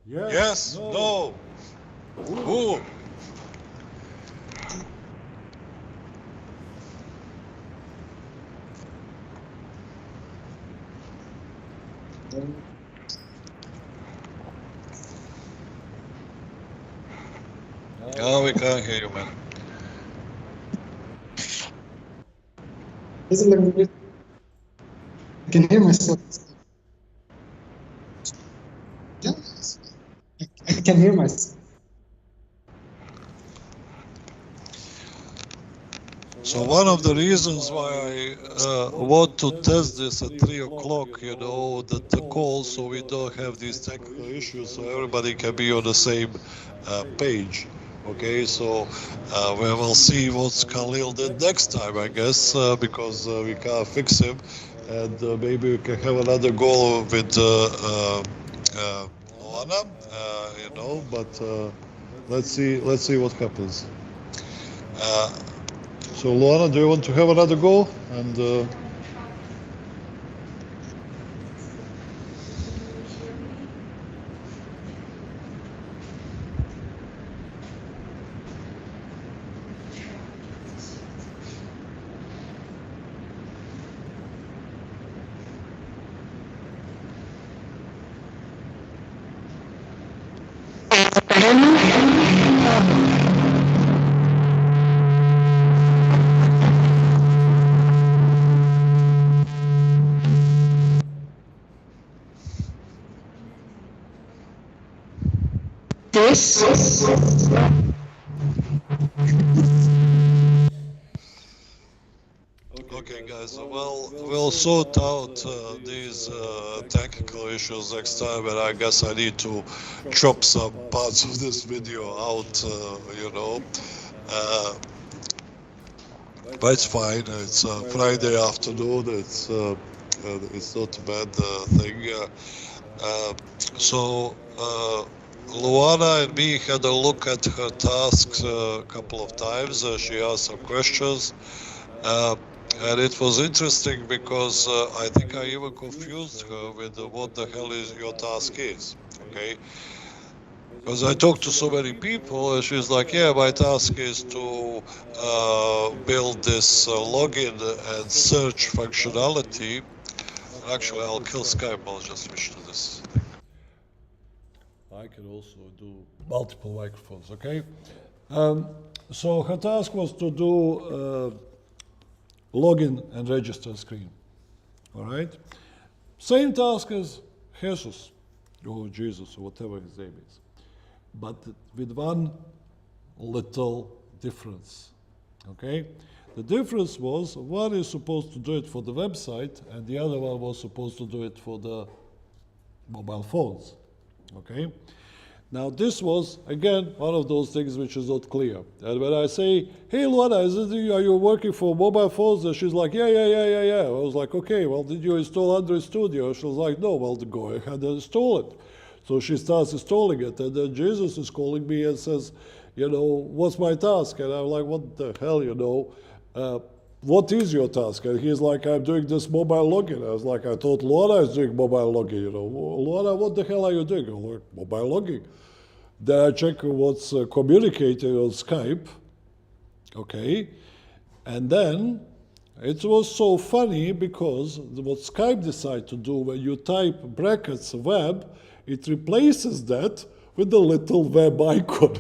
Yes? No? Who? Oh, we can't hear you, man. I can hear myself. Yes. I can hear myself. So one of the reasons why I want to test this at 3 o'clock, you know, the call, so we don't have these technical issues, so everybody can be on the same page. Okay, so we will see what Khalil did next time, I guess, because we can't fix him, and maybe we can have another goal with Luana, you know. But let's see what happens. So Luana, do you want to have another go? And This. okay, guys. Well, we'll sort out these technical issues next time, and I guess I need to chop some parts of this video out. You know, but it's fine. It's Friday afternoon. It's not a bad thing. So. Luana and me had a look at her tasks a couple of times. She asked some questions. And it was interesting because I think I even confused her with what the hell is your task is, okay? Because I talked to so many people, and she's like, yeah, my task is to build this login and search functionality. Actually, I'll kill Skype, I'll just switch to this. I can also do multiple microphones, okay? So her task was to do login and register screen, all right? Same task as Jesus, or Jesus, or whatever his name is, but with one little difference, okay? The difference was one is supposed to do it for the website and the other one was supposed to do it for the mobile phones. Okay? Now this was, again, one of those things which is not clear. And when I say, hey Luana, are you working for mobile phones? And she's like, yeah. I was like, okay, well, did you install Android Studio? She was like, no, well, go ahead and install it. So she starts installing it, and then Jesus is calling me and says, you know, what's my task? And I'm like, what the hell, you know? What is your task? And he's like, I'm doing this mobile login. I was like, I thought Luana is doing mobile login, you know. Luana, what the hell are you doing? I'm like, mobile logging. Then I check what's communicating on Skype, okay? And then it was so funny because what Skype decided to do when you type brackets web, it replaces that with the little web icon.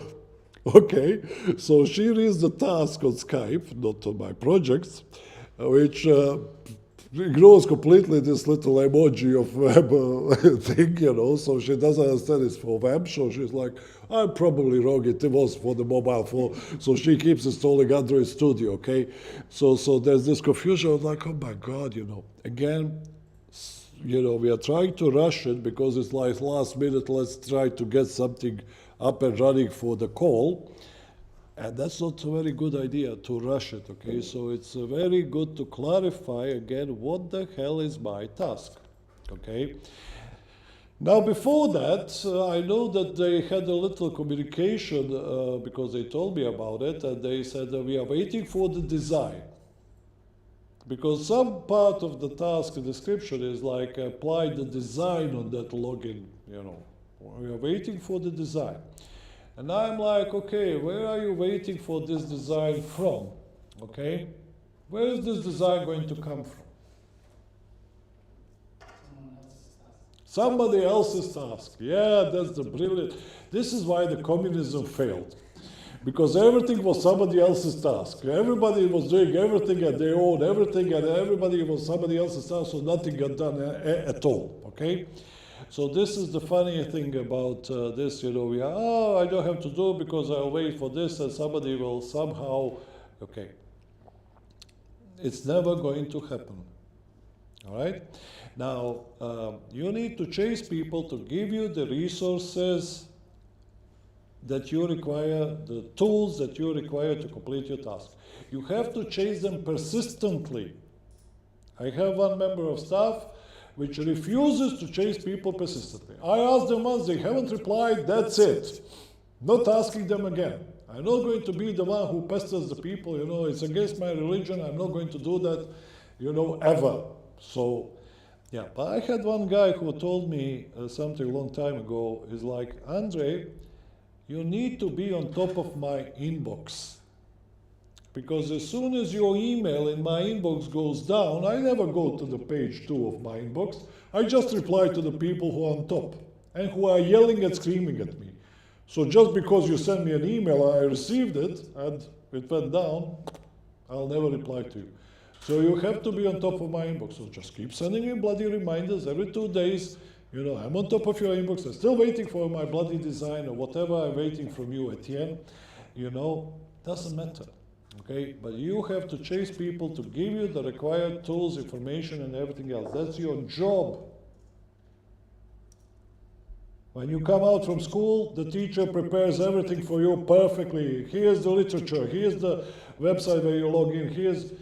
Okay, so she reads the task on Skype, not on my projects, which ignores completely this little emoji of web thing, you know, so she doesn't understand it's for web, so she's like, I'm probably wrong, it was for the mobile phone, so she keeps installing Android Studio, okay? So there's this confusion, I'm like, oh my God, you know, again, you know, we are trying to rush it because it's like last minute, let's try to get something up and running for the call. And that's not a very good idea to rush it, okay? So it's very good to clarify again what the hell is my task, okay? Now before that, I know that they had a little communication because they told me about it, and they said that we are waiting for the design. Because some part of the task description is like apply the design on that login, you know. We are waiting for the design. And I'm like, okay, where are you waiting for this design from? Okay? Where is this design going to come from? Somebody else's task. Yeah, that's the brilliant. This is why the communism failed. Because everything was somebody else's task. Everybody was doing everything and they owned everything and everybody was somebody else's task, so nothing got done at all, okay? So this is the funny thing about this, you know, we are, oh, I don't have to do because I'll wait for this and somebody will somehow, okay. It's never going to happen, all right? Now, you need to chase people to give you the resources that you require, the tools that you require to complete your task. You have to chase them persistently. I have one member of staff which refuses to chase people persistently. I ask them once, they haven't replied, that's it. Not asking them again. I'm not going to be the one who pesters the people, you know, it's against my religion, I'm not going to do that, you know, ever. So, yeah, but I had one guy who told me something a long time ago, is like, Andre, you need to be on top of my inbox. Because as soon as your email in my inbox goes down, I never go to the page 2 of my inbox. I just reply to the people who are on top and who are yelling and screaming at me. So just because you send me an email, I received it and it went down, I'll never reply to you. So you have to be on top of my inbox. So just keep sending me bloody reminders every 2 days. You know, I'm on top of your inbox. I'm still waiting for my bloody design or whatever I'm waiting from you, Etienne. You know, doesn't matter. Okay, but you have to chase people to give you the required tools, information, and everything else. That's your job. When you come out from school, the teacher prepares everything for you perfectly. Here's the literature, here's the website where you log in, here's...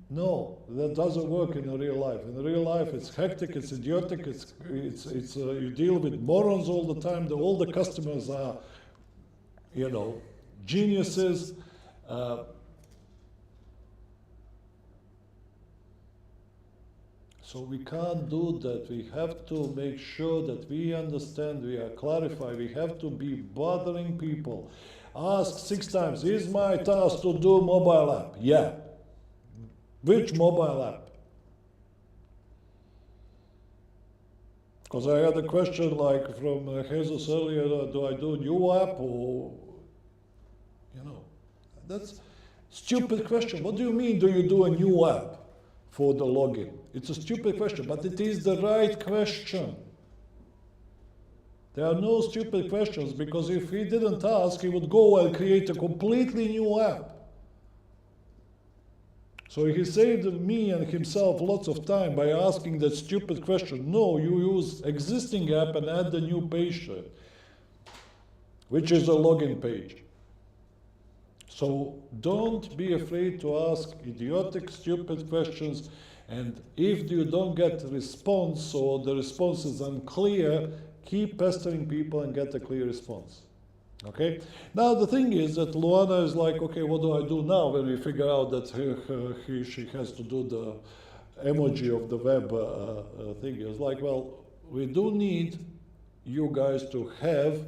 No, that doesn't work in real life. In real life, it's hectic, it's idiotic, you deal with morons all the time. All the customers are, you know, geniuses. So we can't do that. We have to make sure that we understand, we are clarified. We have to be bothering people. Ask 6 times, is my task to do mobile app? Yeah. Which mobile app? Because I had a question like from Jesus earlier, do I do new app or, you know, that's a stupid question. What do you mean, do you do a new app for the login? It's a stupid question, but it is the right question. There are no stupid questions, because if he didn't ask, he would go and create a completely new app. So he saved me and himself lots of time by asking that stupid question. No, you use existing app and add the new page to it, which is a login page. So don't be afraid to ask idiotic, stupid questions. And if you don't get a response, or the response is unclear, keep pestering people and get a clear response. Okay? Now the thing is that Luana is like, okay, what do I do now when we figure out that she has to do the emoji of the web thing? It's like, well, we do need you guys to have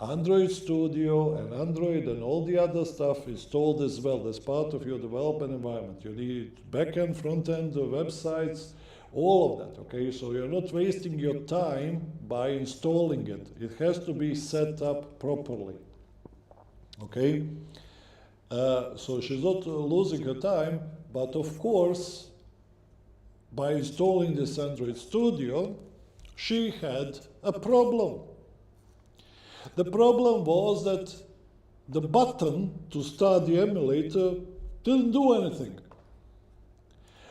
Android Studio and Android and all the other stuff installed as well as part of your development environment. You need backend, front-end, websites, all of that, okay? So you're not wasting your time by installing it. It has to be set up properly, okay? So she's not losing her time, but of course, by installing this Android Studio, she had a problem. The problem was that the button to start the emulator didn't do anything.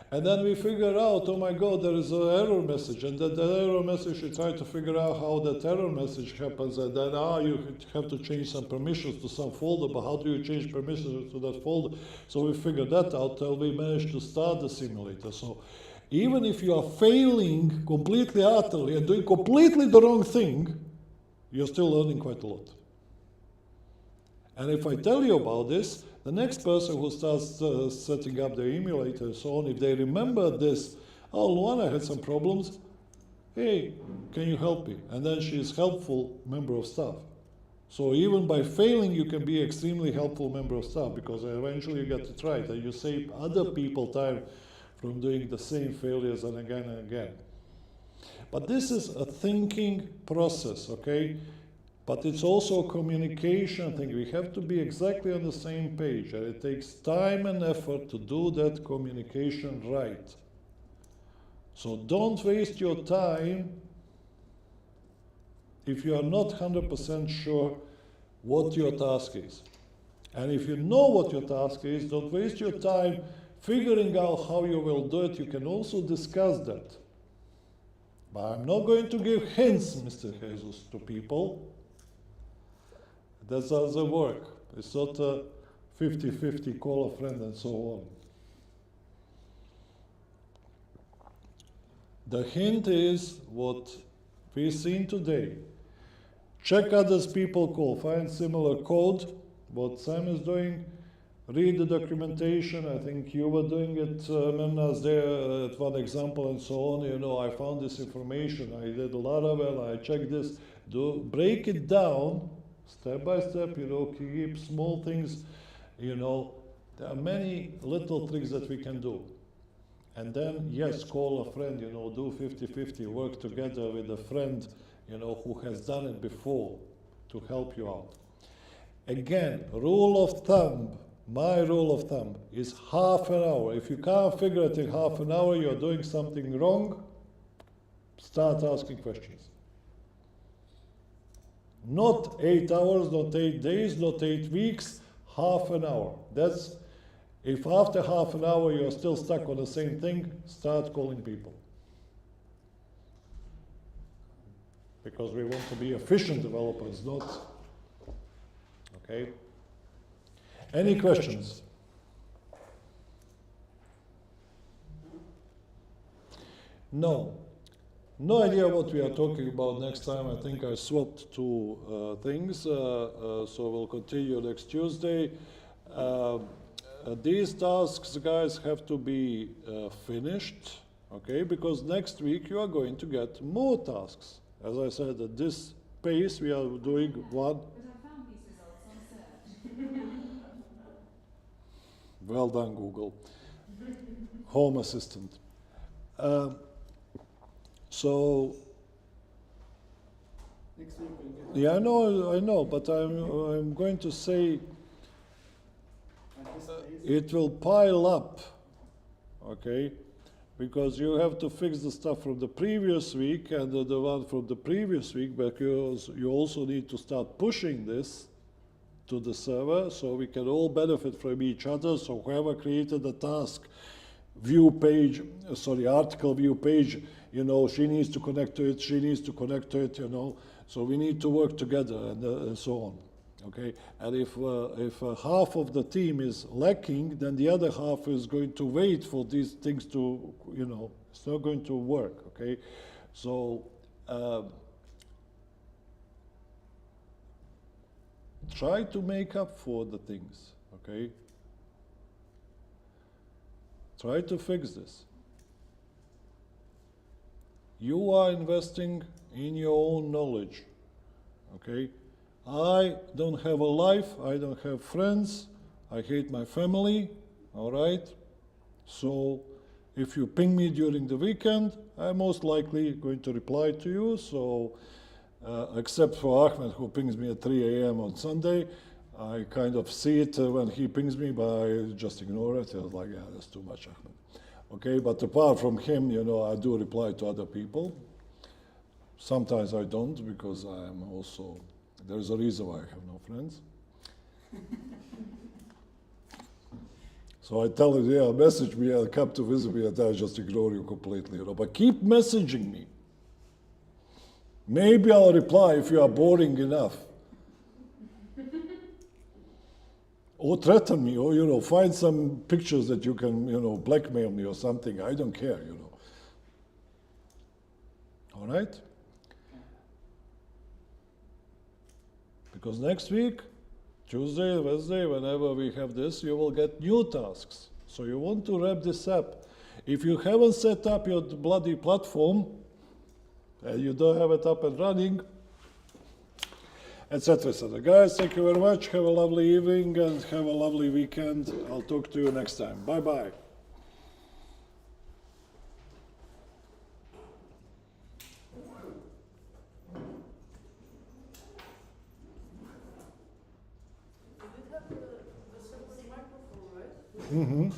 And then we figure out, oh my God, there is an error message. And that error message, you try to figure out how that error message happens. And then, you have to change some permissions to some folder. But how do you change permissions to that folder? So we figured that out till we managed to start the simulator. So even if you are failing completely utterly and doing completely the wrong thing, you're still learning quite a lot. And if I tell you about this, the next person who starts setting up the emulator and so on, if they remember this, oh, Luana had some problems, hey, can you help me? And then she's helpful member of staff. So even by failing, you can be extremely helpful member of staff, because eventually you get it right, and you save other people time from doing the same failures and again. But this is a thinking process, okay? But it's also a communication thing. We have to be exactly on the same page, and it takes time and effort to do that communication right. So don't waste your time if you are not 100% sure what your task is. And if you know what your task is, don't waste your time figuring out how you will do it. You can also discuss that. But I'm not going to give hints, Mr. Jesus, to people. That doesn't work. It's not a 50-50 call a friend and so on. The hint is what we've seen today. Check others people call, find similar code, what Sam is doing, read the documentation. I think you were doing it, Memnas, there at one example and so on. You know, I found this information, I did a lot of it, I checked this. Break it down, step by step, you know, keep small things, you know. There are many little tricks that we can do. And then, yes, call a friend, you know, do 50-50, work together with a friend, you know, who has done it before to help you out. Again, rule of thumb, my rule of thumb is half an hour. If you can't figure it in half an hour, you're doing something wrong, start asking questions. Not 8 hours, not 8 days, not 8 weeks, half an hour. That's, if after half an hour you're still stuck on the same thing, start calling people. Because we want to be efficient developers, not, okay? Any questions? No. No idea what we are talking about next time. I think I swapped two things, so we'll continue next Tuesday. These tasks, guys, have to be finished, okay? Because next week you are going to get more tasks. As I said, at this pace we are doing one. But I found these results on search. Well done, Google. Home Assistant. So, Next week we'll get yeah, I know, but I'm going to say at this pace. it will pile up, okay? Because you have to fix the stuff from the previous week and the one from the previous week, because you also need to start pushing this to the server, so we can all benefit from each other. So whoever created the task view page, article view page, you know, she needs to connect to it, she needs to connect to it, you know. So we need to work together and so on. Okay, and if half of the team is lacking, then the other half is going to wait for these things to, you know, it's not going to work. Okay, so try to make up for the things. Okay, try to fix this. You are investing in your own knowledge. Okay. I don't have a life, I don't have friends, I hate my family, all right? So if you ping me during the weekend, I'm most likely going to reply to you. So except for Ahmed, who pings me at 3 a.m. on Sunday, I kind of see it when he pings me, but I just ignore it. I was like, yeah, that's too much, Ahmed. Okay, but apart from him, you know, I do reply to other people. Sometimes I don't, because I'm also, there's a reason why I have no friends. So I tell you, yeah, message me, I'll come to visit me, and I just ignore you completely, you know. But keep messaging me. Maybe I'll reply if you are boring enough. Or threaten me, or, you know, find some pictures that you can, you know, blackmail me or something. I don't care, you know. All right? Because next week, Tuesday, Wednesday, whenever we have this, you will get new tasks. So you want to wrap this up. If you haven't set up your bloody platform, and you don't have it up and running, etc., etc. Guys, thank you very much. Have a lovely evening and have a lovely weekend. I'll talk to you next time. Bye-bye. You did have the separate microphone, right? Mm-hmm.